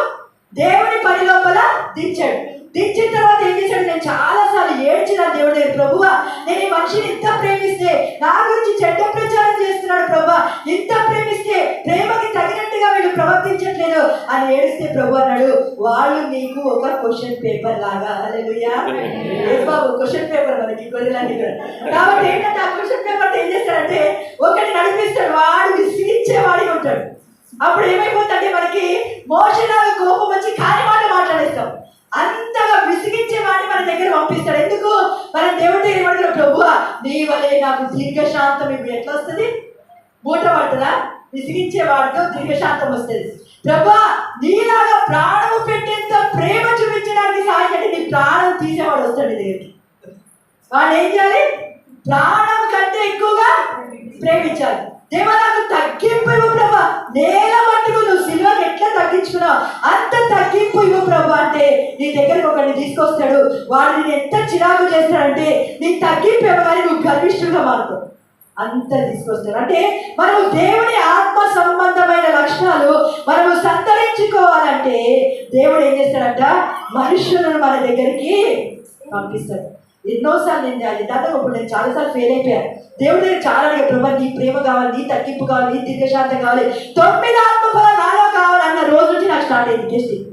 దేవుని పని లోపల దించాడు. దించిన తర్వాత ఏం చేశాడు? నేను చాలాసార్లు ఏడ్చిన దేవుడు, ప్రభువా నేను ఈ మనిషిని ఇంత ప్రేమిస్తే నా గురించి చెడ్డ ప్రచారం చేస్తున్నాడు ప్రభా, ఇంత ప్రేమిస్తే ప్రేమకి తగినట్టుగా వీళ్ళు ప్రవర్తించట్లేదు అని ఏడిస్తే ప్రభు అన్నాడు, వాళ్ళు నీకు ఒక క్వశ్చన్ పేపర్ లాగా. హల్లెలూయా. బాబు క్వశ్చన్ పేపర్ మనకి గొర్రెలన్నీ కూడా. కాబట్టి ఏంటంటే ఆ క్వశ్చన్ పేపర్ ఏం చేస్తాడంటే ఒకటి నడిపిస్తాడు, వాడు విసిగించేవాడి ఉంటాడు. అప్పుడు ఏమైపోతుందంటే మనకి మోషనాలు కోపం వచ్చి కాని మాట మాట్లాడేస్తాం. అంతగా విసిగించే వాడిని మన దగ్గర పంపిస్తాడు. ఎందుకు? మన దేవుడి ఏమంటారు, ప్రభువా నీ వల్లే నాకు దీర్ఘశాంతం. ఇప్పుడు ఎట్లా వస్తుంది? మూట పడుతుందా? విసిగించే వాడితో దీర్ఘశాంతం వస్తుంది. ప్రభువా నీలాగా ప్రాణము పెట్టేంత ప్రేమ చూపించడానికి సాయం అంటే నీ ప్రాణం తీసేవాడు వస్తాడు దేవుడికి. వాడు ఏం చేయాలి? ప్రాణం కంటే ఎక్కువగా ప్రేమించాలి. దేవా నాకు తగ్గింపు ఇవ్వు ప్రభా, నేల మట్టుకు నువ్వు సిల్వర్ ఎట్లా తగ్గించుకున్నావు అంత తగ్గింపు ఇవ్వు ప్రభా అంటే నీ దగ్గరకు ఒకరిని తీసుకొస్తాడు. వాడు నేను ఎంత చిరాకు చేస్తాడంటే నీ తగ్గింపు ఇవ్వగానే నువ్వు గర్విష్ఠులుగా మారుతావు. అంత తీసుకొస్తాడు. అంటే మనము దేవుని ఆత్మ సంబంధమైన లక్షణాలు మనము సంతరించుకోవాలంటే దేవుడు ఏం చేస్తాడంట? మనుషులను మన దగ్గరికి పంపిస్తాడు. ఎన్నోసార్లు నేను అది దాదాపు ఇప్పుడు నేను చాలాసార్లు ఫెయిల్ అయిపోయాను. దేవుడు దగ్గర చాలా అడిగా, ప్రభా నీ ప్రేమ కావాలి, నీ తగ్గింపు కావాలి, నీ దీర్ఘశాంతం కావాలి, 9 ఆత్మఫలాలు నాలో కావాలన్న రోజు నుంచి నాకు స్టార్ట్ అయింది టెస్టింగ్.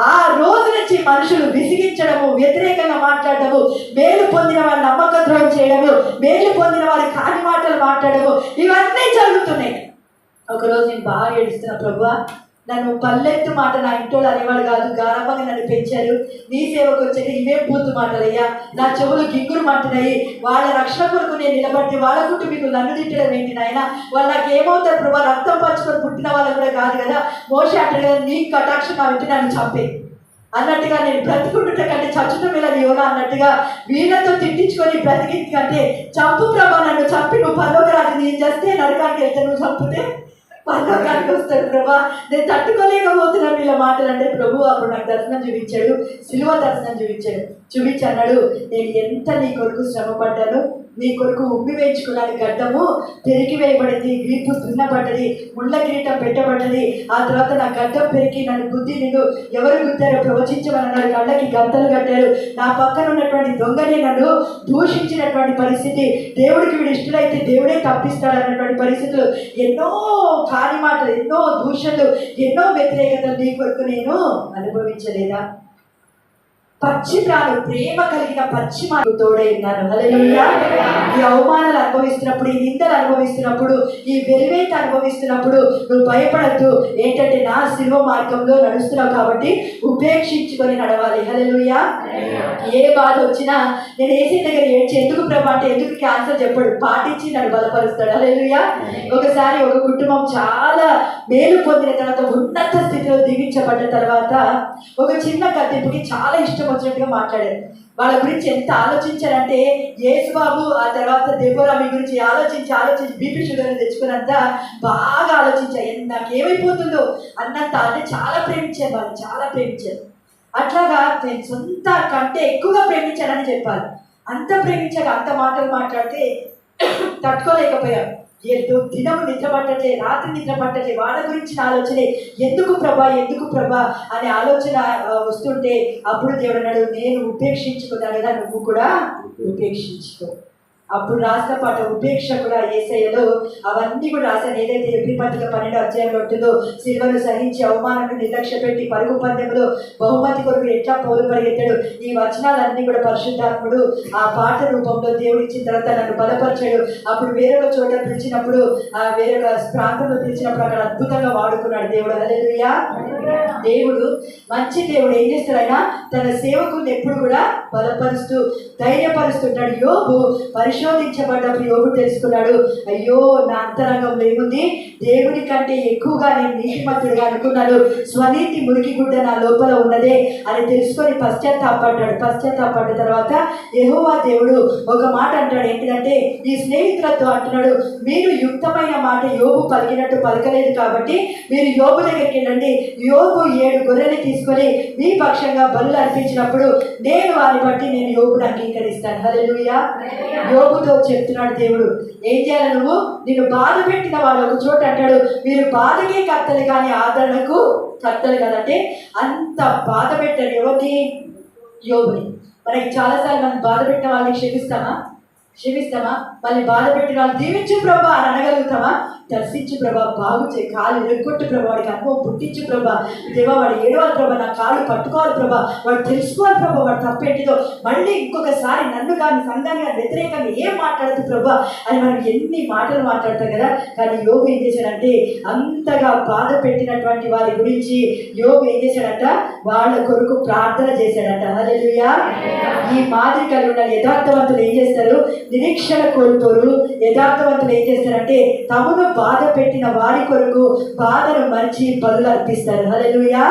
ఆ రోజు నుంచి మనుషులు విసిగించడము, వ్యతిరేకంగా మాట్లాడటము, మేలు పొందిన వారి నమ్మక ద్రోహం చేయడము, మేలు పొందిన వారి కాని మాటలు మాట్లాడము, ఇవన్నీ జరుగుతున్నాయి. ఒకరోజు నేను బాగా ఏడుస్తున్నా, ప్రభువా నన్ను పల్లెత్తు మాట నా ఇంట్లో అనేవాడు కాదు, గారమ్మగా నన్ను పెంచారు, నీ సేవకు వచ్చాక ఇవే బూతు మాటలయ్యా, నా చెవులు గిగ్గురు మాట్లాయి, వాళ్ళ రక్షణ కొరకు నేను నిలబడితే వాళ్ళ కుటుంబీకు నన్ను తిట్టడం ఏంటి నాయన? వాళ్ళు నాకు ఏమవుతారు ప్రభా? రక్తం పంచుకొని పుట్టిన వాళ్ళు కూడా కాదు కదా. మోషే అంటారు కదా, నీ కటాక్షం నా వింటే నన్ను చంపే అన్నట్టుగా, నేను బ్రతుకుంటుంటే కంటే చచ్చడం ఇలా నీవునా అన్నట్టుగా వీళ్ళతో తిట్టించుకొని బ్రతికి కంటే చంపు ప్రభా, నన్ను చంపి నువ్వు పర్లోక రాజు, నేను చేస్తే నరకానికి వెళ్తే నువ్వు చంపితే పర్లోకానికి వస్తాడు ప్రభా, నేను తట్టుకోలేకపోతున్నాను వీళ్ళ మాటలు అంటే ప్రభు అప్పుడు నాకు దర్శనం చూపించాడు, సిలువ దర్శనం చూపించి అన్నాడు, నేను ఎంత నీ కొరకు శ్రమ పడ్డాను, నీ కొరకు ఉమ్మి వేయించుకున్నాను, గడ్డము పెరిగి వేయబడింది, వీపు దున్నబడ్డది, ముళ్ళ కిరీటం పెట్టబడ్డది, ఆ తర్వాత నా గడ్డం పెరిగి నన్ను బుద్ధి నేను ఎవరు గుద్దారో ప్రవచించమని అన్నాడు, కళ్ళకి గంతలు కట్టారు, నా పక్కన ఉన్నటువంటి దొంగని నన్ను దూషించినటువంటి పరిస్థితి, దేవుడికి వీడు ఇష్టలైతే దేవుడే తప్పిస్తాడు అన్నటువంటి పరిస్థితులు, ఎన్నో కాని మాటలు, ఎన్నో దూషణలు, ఎన్నో వ్యతిరేకతలు నీ కొరకు నేను అనుభవించలేదా? పచ్చి ప్రాణులు, ప్రేమ కలిగిన పచ్చి మాటలు తోడై ఉన్నారు. హల్లెలూయా. ఈ అవమానాలు అనుభవిస్తున్నప్పుడు, ఈ నిందలు అనుభవిస్తున్నప్పుడు, ఈ వెలివేత అనుభవిస్తున్నప్పుడు నువ్వు భయపడద్దు. ఏంటంటే నా శిలువ మార్గంలో నడుస్తున్నావు కాబట్టి ఉపేక్షించుకొని నడవాలి. హల్లెలూయా. ఏ బాధ వచ్చినా నేను యేసయ్య దగ్గర ఏడ్చి, ఎందుకు ప్రభా అంటే ఎందుకు క్యాన్సర్ చెప్పాడు, పాటించి నన్ను బలపరుస్తాడు. హల్లెలూయా. ఒకసారి ఒక కుటుంబం చాలా మేలు పొందిన తర్వాత, ఉన్నత స్థితిలో దీవించబడ్డ తర్వాత ఒక చిన్న కత్తింపుకి చాలా ఇష్టం వచ్చినట్టుగా మాట్లాడారు. వాళ్ళ గురించి ఎంత ఆలోచించారంటే, యేసుబాబు ఆ తర్వాత దేవరా మీ గురించి ఆలోచించి బీపీ షుగర్ తెచ్చుకున్నంత బాగా ఆలోచించారు, నాకేమైపోతుందో అన్నంత, అంటే చాలా ప్రేమించారు, వాళ్ళు చాలా ప్రేమించారు. అట్లాగా నేను సొంత కంటే ఎక్కువగా ప్రేమించానని చెప్పాలి. అంత ప్రేమించాక అంత మాటలు మాట్లాడితే తట్టుకోలేకపోయారు. దినము నిద్ర పట్టట్లే, రాత్రి నిద్ర పట్టట్లే, వాళ్ళ గురించిన ఆలోచనే, ఎందుకు ప్రభా అనే ఆలోచన వస్తుంటే అప్పుడు దేవుడు అన్నాడు, నేను ఉపేక్షించుకున్నాను కదా, నువ్వు కూడా ఉపేక్షించుకో. అప్పుడు రాసిన పాట ఉపేక్ష కూడా యేసయ్యలో అవన్నీ కూడా రాశాను. ఏదైతే ఎబ్రీ పత్రిక 12వ అధ్యాయంలో ఉంటుందో, సిలువను సహించి అవమానాన్ని నిర్లక్ష్య పెట్టి పరుగు పందెంలో బహుమతి కొరకు ఎట్లా పోలు పరిగెత్తాడు, ఈ వచనాలన్నీ కూడా పరిశుద్ధాత్ముడు ఆ పాట రూపంలో దేవుడు ఇచ్చిన తర్వాత నన్ను బలపరిచాడు. అప్పుడు వేరొక చోట పిలిచినప్పుడు, వేరొక ప్రాంతంలో పిలిచినప్పుడు అక్కడ అద్భుతంగా వాడుకున్నాడు దేవుడు. హల్లెలూయా. దేవుడు మంచి దేవుడు. ఏం చేస్తాడు ఆయన? తన సేవకుల్ని ఎప్పుడు కూడా బలపరుస్తూ ధైర్యపరుస్తుంటాడు. యోబు పరిశోధించబడ్డప్పుడు యోబు తెలుసుకున్నాడు, అయ్యో నా అంతరంగంలో ఏముంది, దేవుని కంటే ఎక్కువగా నేను నీతిమంతుడిగా అనుకున్నాను, స్వనీతి మురికి గుడ్డ నా లోపల ఉన్నదే అని తెలుసుకొని పశ్చాత్తాపడ్డ తర్వాత యెహోవా దేవుడు ఒక మాట అంటాడు. ఏంటంటే ఈ స్నేహితులతో అంటున్నాడు, మీరు యుక్తమైన మాట యోబు పలికినట్టు పలకలేదు కాబట్టి మీరు యోబు దగ్గరికి వెళ్ళండి, యోబు 7 గొర్రెలు తీసుకొని మీ పక్షంగా బలులు అర్పించినప్పుడు నేను వారిని బట్టి నేను యోబుని అంగీకరిస్తాను. హల్లెలూయా. యోబుతో చెప్తున్నాడు దేవుడు, ఏం చేయాలి, నువ్వు నిన్ను బాధ పెట్టిన వాడు ఒక చోట అంటాడు, మీరు బాధకే కర్తలు కానీ ఆదరణకు కర్తలు కదంటే, అంత బాధ పెట్టాడు ఎవరిని? యోబుని. మనకి చాలాసార్లు మనం బాధ పెట్టిన వాళ్ళని క్షమిస్తామా? మళ్ళీ బాధ పెట్టిన వాళ్ళు దీవించు ప్రభా అని అనగలుగుతామా? దర్శించు ప్రభా, బాగు చేయి, కాలు ఎరగొట్టు ప్రభా, వాడికి అనుభవం పుట్టించు ప్రభా, దేవా వాడు ఏడవాలి ప్రభా, నా కాళ్ళు పట్టుకోవాలి ప్రభా, వాడు తెలుసుకోవాలి ప్రభా వాడు తప్పేంటిదో, మళ్ళీ ఇంకొకసారి నన్ను కానీ సంఘాన్ని కానీ వ్యతిరేకంగా ఏం మాట్లాడుతూ ప్రభా అని మనం ఎన్ని మాటలు మాట్లాడతాం కదా. కానీ యోబు ఏం చేశాడంటే, అంతగా బాధ పెట్టినటువంటి వారి గురించి యోబు ఏం చేశాడంట, వాళ్ళ కొరకు ప్రార్థన చేశాడంట. హల్లెలూయా. ఈ మాదిరి కలిగి ఉన్న యథార్థవంతులు ఏం చేస్తారు? నిరీక్షణ కోల్పోరు. యథార్థవంతులు ఏం చేస్తారంటే, తమను బాధ పెట్టిన వారి కొరకు బాధను మరిచి బలులు అర్పిస్తారు. హల్లెలూయా.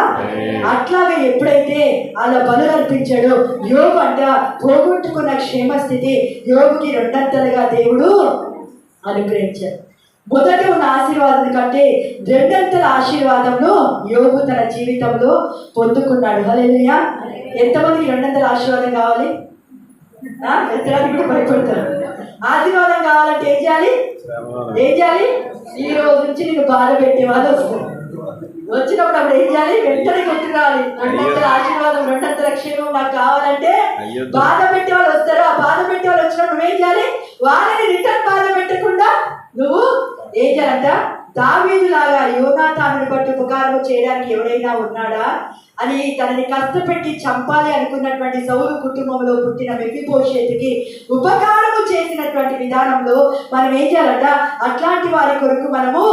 అట్లాగే ఎప్పుడైతే అలా బలులు అర్పించాడో యోబు అంట పోగొట్టుకున్న క్షేమస్థితి యోబుకి 2 దేవుడు అనుగ్రహించాడు. మొదట ఉన్న ఆశీర్వాదం కంటే 2 ఆశీర్వాదంలో యోబు తన జీవితంలో పొందుకున్నాడు. హల్లెలూయా. ఎంతమందికి 2 ఆశీర్వాదం కావాలి? ఎత్తడానికి కూడా భయపడతారు. ఆశీర్వాదం కావాలంటే ఏం చేయాలి? ఈ రోజు నుంచి నేను బాధ పెట్టే వాళ్ళు వస్తారు. వచ్చినప్పుడు అప్పుడు ఏం చేయాలి? వెంటనే గుర్తు రావాలి, 2 ఆశీర్వాదం 2 క్షేమం నాకు కావాలంటే బాధ పెట్టే వాళ్ళు వస్తారు. ఆ బాధ పెట్టే వాళ్ళు వచ్చినప్పుడు నువ్వేం చేయాలి? వాళ్ళని రిటర్న్ బాధ పెట్టకుండా నువ్వు ఏం చేయాలంట? దావీదు లాగా యోనాతానుని బట్టి ఉపకారం చేయడానికి ఎవరైనా ఉన్నాడా అని తనని కష్టపెట్టి చంపాలి అనుకున్నటువంటి సౌలు కుటుంబంలో పుట్టిన మెఫీబోషెతుకి ఉపకారము చేసినటువంటి విధానంలో మనం ఏం చేయాలంట? అట్లాంటి వారి కొరకు మనము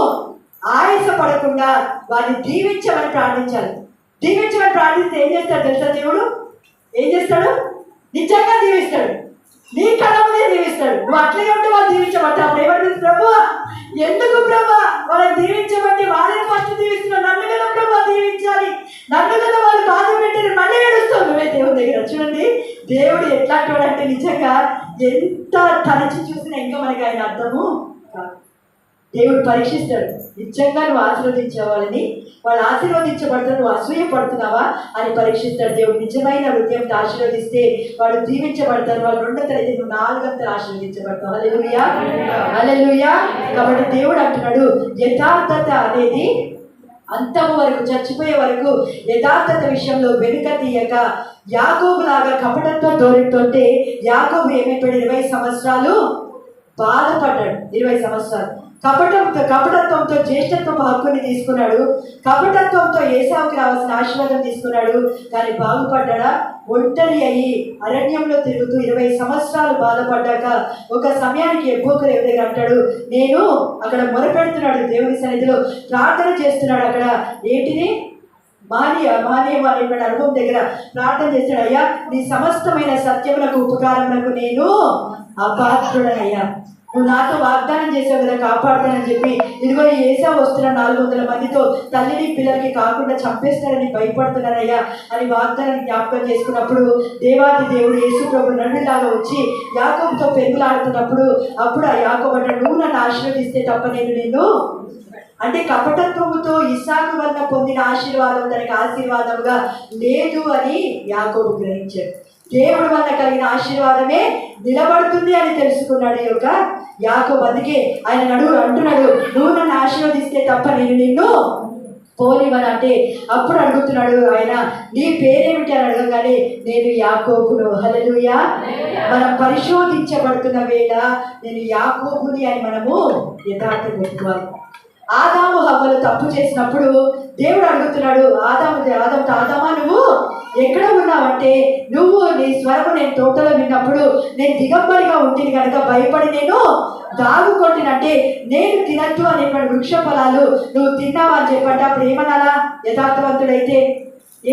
ఆయాసపడకుండా వారిని దీవించమని ప్రార్థించాలి. దీవించమని ప్రార్థిస్తే ఏం చేస్తాడు తెలుసా? దేవుడు ఏం చేస్తాడు? నిజంగా దీవిస్తాడు. నీ కళమునే దీవిస్తాడు. నువ్వు అట్లనే ఉంటే వాళ్ళు దీవించబట్ట. అప్పుడు ఏమంటుంది? ప్రభు ఎందుకు ప్రభా వాళ్ళని దీవించబట్టి వాళ్ళని ఫస్ట్ దీవిస్తున్నావు, నన్ను కదా ప్రభా దీవించాలి, నన్ను కదా వాళ్ళు బాధ పెట్టి మళ్ళీ ఏడుస్తావు నువ్వే దేవుడి దగ్గర. చూడండి దేవుడు ఎట్లాంటి వాడు అంటే, నిజంగా ఎంత తలచి చూసినా ఇంకా మనకి ఆయన అర్థము కాదు. దేవుడు పరీక్షిస్తాడు. నిజంగా నువ్వు ఆశీర్వదించే వాళ్ళని, వాళ్ళు ఆశీర్వదించబడతారు, నువ్వు అసూయ పడుతున్నావా అని పరీక్షిస్తాడు దేవుడు. నిజమైన హృదయంతో ఆశీర్వదిస్తే వాళ్ళు దీవించబడతారు. వాళ్ళు 2 అయితే నువ్వు 4 ఆశీర్వదించబడతావు. హల్లెలూయా. హల్లెలూయా. కాబట్టి దేవుడు అంటున్నాడు, యథార్థత అనేది అంతము వరకు, చచ్చిపోయే వరకు యథార్థత విషయంలో వెనుక తీయక, యాకోబు లాగా కపటంతో దూరంతోంటే యాకోబు ఏమైపోయాడు? 20 సంవత్సరాలు బాధపడ్డాడు. 20 సంవత్సరాలు కపటత్వంతో జ్యేష్ఠత్వపు హక్కుని తీసుకున్నాడు. కపటత్వంతో ఏసావుకి రావాల్సిన ఆశీర్వాదం తీసుకున్నాడు. కానీ బాగుపడ్డా? ఒంటరి అయ్యి అరణ్యంలో తిరుగుతూ 20 సంవత్సరాలు బాధపడ్డాక ఒక సమయానికి ఎబ్బోకరు ఎవరైనా అంటాడు, నేను అక్కడ మొరపెడుతున్నాడు, దేవుని సన్నిధిలో ప్రార్థన చేస్తున్నాడు. అక్కడ ఏంటిది? మానీయం అనేటువంటి అనుభవం దగ్గర ప్రార్థన చేస్తాడు. అయ్యా నీ సమస్తమైన సత్యములకు ఉపకారములకు నేను అపాత్రుడనయ్యా, నువ్వు నాతో వాగ్దానం చేసావు కదా కాపాడుతానని చెప్పి, ఇదిగో ఏసావు వస్తున్న 400 మందితో తల్లిని పిల్లలకి కాకుండా చంపేస్తారని భయపడుతున్నారయ్యా అని వాగ్దానాన్ని జ్ఞాపకం చేసుకున్నప్పుడు దేవాది దేవుడు యేసు ప్రభు నన్నులాగా వచ్చి యాకోబుతో పెరుగులాడుతున్నప్పుడు అప్పుడు ఆ యాకోబు అంటాడు, నువ్వు నన్ను ఆశీర్వదిస్తే తప్ప నేను నిన్ను, అంటే కపటత్వముతో ఇస్సాకు వలన పొందిన ఆశీర్వాదం తనకి ఆశీర్వాదముగా లేదు అని యాకోబు గ్రహించాడు. దేవుడి వల్ల కలిగిన ఆశీర్వాదమే నిలబడుతుంది అని తెలుసుకున్నాడు ఈ యొక్క యాకోబు. అందుకే ఆయన అంటున్నాడు, నువ్వు నన్ను ఆశీర్వదిస్తే తప్ప నేను నిన్ను పోనివని. అంటే అప్పుడు అడుగుతున్నాడు ఆయన, నీ పేరేమిటి అని అడగగానే నేను యాకోబును. హల్లెలూయా. మనం పరిశోధించబడుతున్న వేళ నేను యాకోబుని అని మనము యథార్థం పెట్టుకోవాలి. ఆదాము హవ్వలు తప్పు చేసినప్పుడు దేవుడు అడుగుతున్నాడు ఆదామా నువ్వు ఎక్కడ ఉన్నావంటే, నువ్వు నీ స్వరము నేను తోటలో విన్నప్పుడు నేను దిగంబరిగా ఉంటుంది కనుక భయపడి నేను దాగుకొట్టినంటే నేను తినద్దు అనేటువంటి వృక్ష ఫలాలు నువ్వు తిన్నావా అని చెప్పంటే అప్పుడు ఏమనాలా? యథార్థవంతుడైతే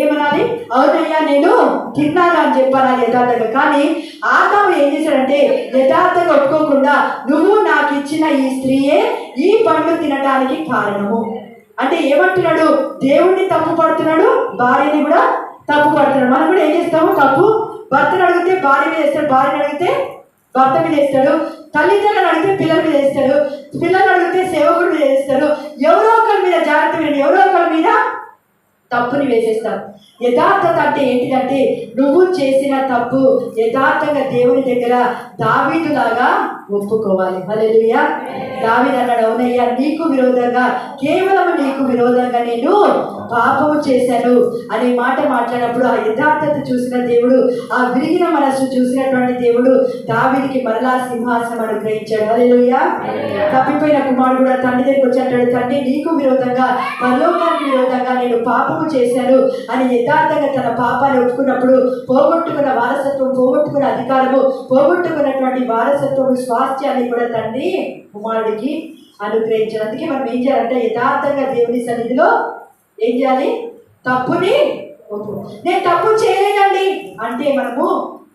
ఏమనాలి? అవునయ్యా నేను తిన్నాను అని చెప్పాలా యథార్థంగా. కానీ ఆదాము ఏం చేశాడంటే యథార్థంగా ఒప్పుకోకుండా నువ్వు నాకు ఇచ్చిన ఈ స్త్రీయే ఈ పండు తినడానికి కారణము అంటే ఏమంటున్నాడు? దేవుణ్ణి తప్పు పడుతున్నాడు, భార్యని కూడా తప్పు పడుతున్నాడు. మనం కూడా ఏం చేస్తాము? తప్పు భర్తను అడిగితే భార్య మీద వేస్తాడు, భార్యను అడిగితే భర్త మీద వేస్తాడు, తల్లిదండ్రులను అడిగితే పిల్లల మీద వేస్తాడు, పిల్లలు అడిగితే సేవకుడి మీద వేస్తాడు, ఎవరో ఒకరి మీద జాగ్రత్త మీద ఎవరో ఒకరి మీద తప్పుని వేసేస్తాం. యథార్థత అంటే ఏంటిదంటే నువ్వు చేసిన తప్పు యథార్థంగా దేవుని దగ్గర దావీదులాగా ఒప్పుకోవాలి. హల్లెలూయా. దావీదు అన్నాడు, అవునయ్యా నీకు విరోధంగా, కేవలం నీకు విరోధంగా నేను పాపము చేశాను అనే మాట మాట్లాడినప్పుడు ఆ యథార్థత చూసిన దేవుడు, ఆ విరిగిన మనస్సు చూసినటువంటి దేవుడు దావీదుకి మరలా సింహాసనం అనుగ్రహించాడు. హల్లెలూయా. తప్పిపోయిన కుమారుడు కూడా తండ్రి దగ్గరికి వచ్చి అంటాడు, తండ్రి నీకు విరోధంగా, పరలోకానికి విరోధంగా నేను పాపము చేశాను అని యథార్థంగా తన పాపాన్ని ఒప్పుకున్నప్పుడు పోగొట్టుకున్న వారసత్వం, పోగొట్టుకున్న అధికారము, పోగొట్టుకున్నటువంటి వారసత్వం, స్వాస్థ్యాన్ని కూడా తండ్రి కుమారుడికి అనుగ్రహించాడు. అందుకే మనం ఏం చేయాలంటే యథార్థంగా దేవుని సన్నిధిలో ఏం చేయాలి? తప్పుని ఒప్పు. నేను తప్పు చేయలేదండి అంటే మనము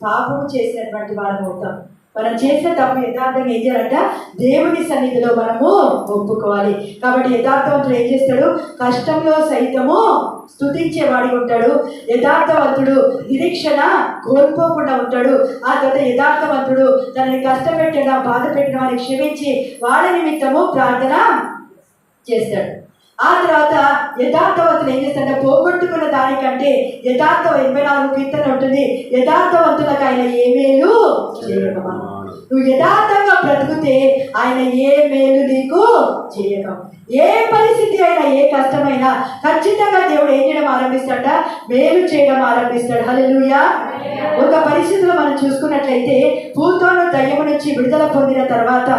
పాపము చేసినటువంటి వారం అవుతాం. మనం చేసిన తప్పు యథార్థంగా ఏం చేయాలంట? దేవుని సన్నిధిలో మనము ఒప్పుకోవాలి. కాబట్టి యథార్థవంతుడు ఏం చేస్తాడు? కష్టంలో సైతము స్తుతించేవాడి ఉంటాడు. యథార్థవంతుడు నిరీక్షణ కోల్పోకుండా ఉంటాడు. ఆ తర్వాత యథార్థవంతుడు తనని కష్టపెట్టిన బాధ పెట్టిన వారిని క్షమించి వాళ్ళ నిమిత్తము ప్రార్థన చేస్తాడు. ఆ తర్వాత యథార్థవంతులు ఏం చేస్తాడంటే పోగొట్టుకున్న దానికంటే 84 కీర్తన ఉంటుంది, యథార్థవంతులకు ఆయన ఏ మేలు చేయకమా. నువ్వు యథార్థంగా బ్రతుకుతే ఆయన ఏ మేలు నీకు చేయకం. ఏ పరిస్థితి అయినా, ఏ కష్టమైనా ఖచ్చితంగా దేవుడు ఏం చేయడం ఆరంభిస్తాడ? మేలు చేయడం ఆరంభిస్తాడు. హల్లెలూయా. ఒక పరిస్థితిలో మనం చూసుకున్నట్లయితే పూతోను దయ్యము నుంచి విడుదల పొందిన తర్వాత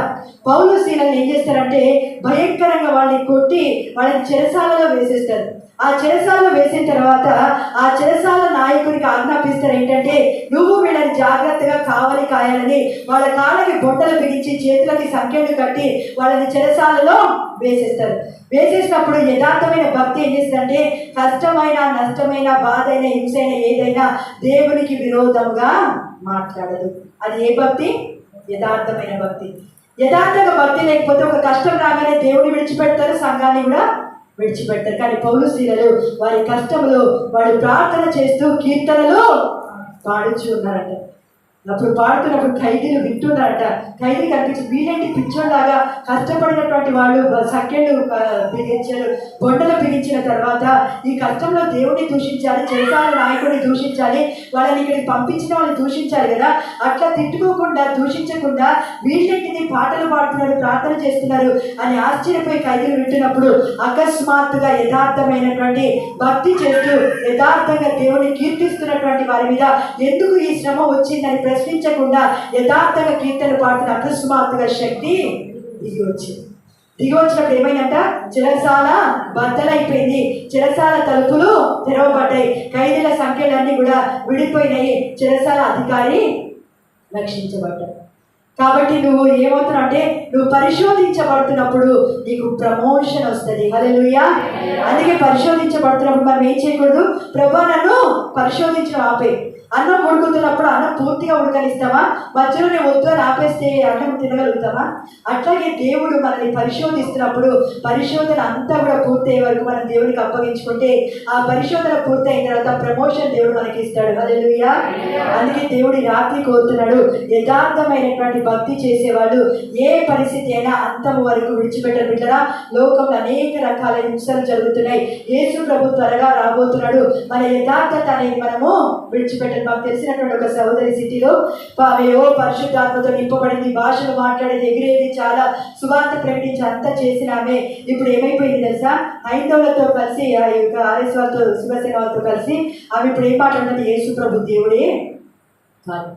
పౌలు శీలను ఏం చేస్తారంటే భయంకరంగా వాళ్ళని కొట్టి వాళ్ళని చెరసాలలో వేసేస్తారు. ఆ చెరసాలలో వేసిన తర్వాత ఆ చెరసాల నాయకుడికి ఆజ్ఞాపిస్తారు ఏంటంటే నువ్వు వీళ్ళని జాగ్రత్తగా కావలి కాయాలని వాళ్ళ కాళ్ళకి బొట్టలు బిగించి చేతులకి సంఖ్యలు కట్టి వాళ్ళని చెరసాలలో వేసేస్తారు. వేసేసినప్పుడు యథార్థమైన భక్తి ఏం చేస్తుందంటే కష్టమైన, నష్టమైన, బాధ అయినా, హింస అయినా, ఏదైనా దేవునికి విరోధంగా మాట్లాడదు. అది ఏ భక్తి? యథార్థమైన భక్తి. యథార్థంగా భక్తి లేకపోతే ఒక కష్టం రాగానే దేవుని విడిచిపెడతారు, సంఘాన్ని కూడా విడిచిపెడతారు. కానీ పౌలు శీలలు వారి కష్టంలో వాడు ప్రార్థన చేస్తూ కీర్తనలు పాడుచు ఉన్నారట. అప్పుడు పాడుతున్నప్పుడు ఖైదీలు వింటున్నారట. ఖైదీ కనిపించి వీళ్ళేంటి పిచ్చోళ్ళలాగా కష్టపడినటువంటి వాళ్ళు సఖ్యలు బిగించారు, బొండలు బిగించిన తర్వాత ఈ కష్టంలో దేవుడిని దూషించాలి, చెరసాల నాయకుడిని దూషించాలి, వాళ్ళని ఇక్కడికి పంపించిన వాళ్ళని దూషించాలి కదా. అట్లా తిట్టుకోకుండా, దూషించకుండా వీళ్ళేంటిని పాటలు పాడుతున్నారు, ప్రార్థన చేస్తున్నారు అని ఆశ్చర్యపోయి ఖైదీలు వింటున్నప్పుడు అకస్మాత్తుగా యథార్థమైనటువంటి భక్తి చేస్తూ యథార్థంగా దేవుని కీర్తిస్తున్నటువంటి వారి మీద ఎందుకు ఈ శ్రమ వచ్చిందని ప్రశ్నించకుండా యథార్థంగా కీర్తన పాడుతున్న అకస్మాత్తుగా శక్తి దిగి వచ్చింది. దిగి వచ్చినప్పుడు ఏమైందంట? చెరసాల బద్దలైపోయింది, చెరసాల తలుపులు తెరవబడ్డాయి, ఖైదీల సంఖ్యలన్నీ కూడా విడిపోయినాయి, చెరసాల అధికారి రక్షించబడ్డాడు. కాబట్టి నువ్వు ఏమవుతున్నావు అంటే నువ్వు పరిశోధించబడుతున్నప్పుడు నీకు ప్రమోషన్ వస్తుంది. హల్లెలూయా. అందుకే పరిశోధించబడుతున్నప్పుడు మనం ఏం చేయకూడదు? ప్రభువా నన్ను పరిశోధించడం ఆపే. అన్నం ఉడుకుతున్నప్పుడు అన్నం పూర్తిగా ఉడకనిస్తామా? మధ్యలో నేను వద్దు అని ఆపేస్తే అన్నం తినగలుగుతామా? అట్లాగే దేవుడు మనల్ని పరిశోధిస్తున్నప్పుడు పరిశోధన అంతా కూడా పూర్తయ్యే వరకు మనం దేవునికి అప్పగించుకుంటే ఆ పరిశోధన పూర్తయిన తర్వాత ప్రమోషన్ దేవుడు మనకి ఇస్తాడు. హల్లెలూయా. అందుకే దేవుడి రాత్రి కోరుతున్నాడు, యథార్థమైనటువంటి భక్తి చేసేవాళ్ళు ఏ పరిస్థితి అయినా అంతము వరకు విడిచిపెట్టరు. బిడ్డరా, లోకంలో అనేక రకాల హింసలు జరుగుతున్నాయి. యేసు ప్రభు త్వరగా రాబోతున్నాడు. మన యథార్థత అనేది మనము విడిచిపెట్టాలి. మాకు తెలిసినటువంటి ఒక సహోదరి సిటీలో ఆమె పరిశుద్ధాత్మతో నింపబడింది, భాషలు మాట్లాడేది, ఎగిరేది, చాలా సువార్త ప్రకటించి అంతా చేసిన ఆమె ఇప్పుడు ఏమైపోయింది తెలుసా, హైందవులతో కలిసి ఆ యొక్క ఆర్ఎస్ వాళ్ళతో శివసేన వాళ్ళతో కలిసి ఆమె ఇప్పుడు ఏం మాట్లాడుతుంది, యేసు ప్రభు దేవుడే కాదు.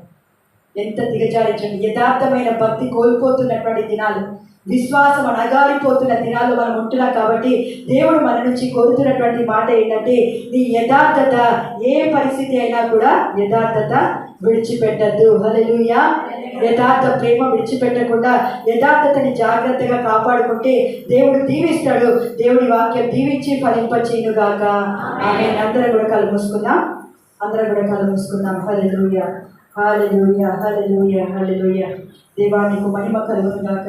ఎంత దిగజారించండి. యథార్థమైన భక్తి కోల్పోతున్నటువంటి దినాలు, విశ్వాసం అణగారిపోతున్న దినాల్లో మనం ఉంటున్నాం. కాబట్టి దేవుడు మన నుంచి కోరుతున్నటువంటి మాట ఏంటంటే, నీ యథార్థత ఏ పరిస్థితి అయినా కూడా యథార్థత విడిచిపెట్టద్దు. హల్లెలూయా. యథార్థ ప్రేమ విడిచిపెట్టకుండా యథార్థతని జాగ్రత్తగా కాపాడుకుంటే దేవుడు దీవిస్తాడు. దేవుడి వాక్యం దీవించి ఫలింపచేయునుగాక. ఆమేన్. అందరం కూడా కళ్ళు మూసుకుందాం. హల్లెలూయా, హల్లెలూయా, హల్లెలూయా, హల్లెలూయా. దేవా నీకు మహిమ కలుగునుగాక.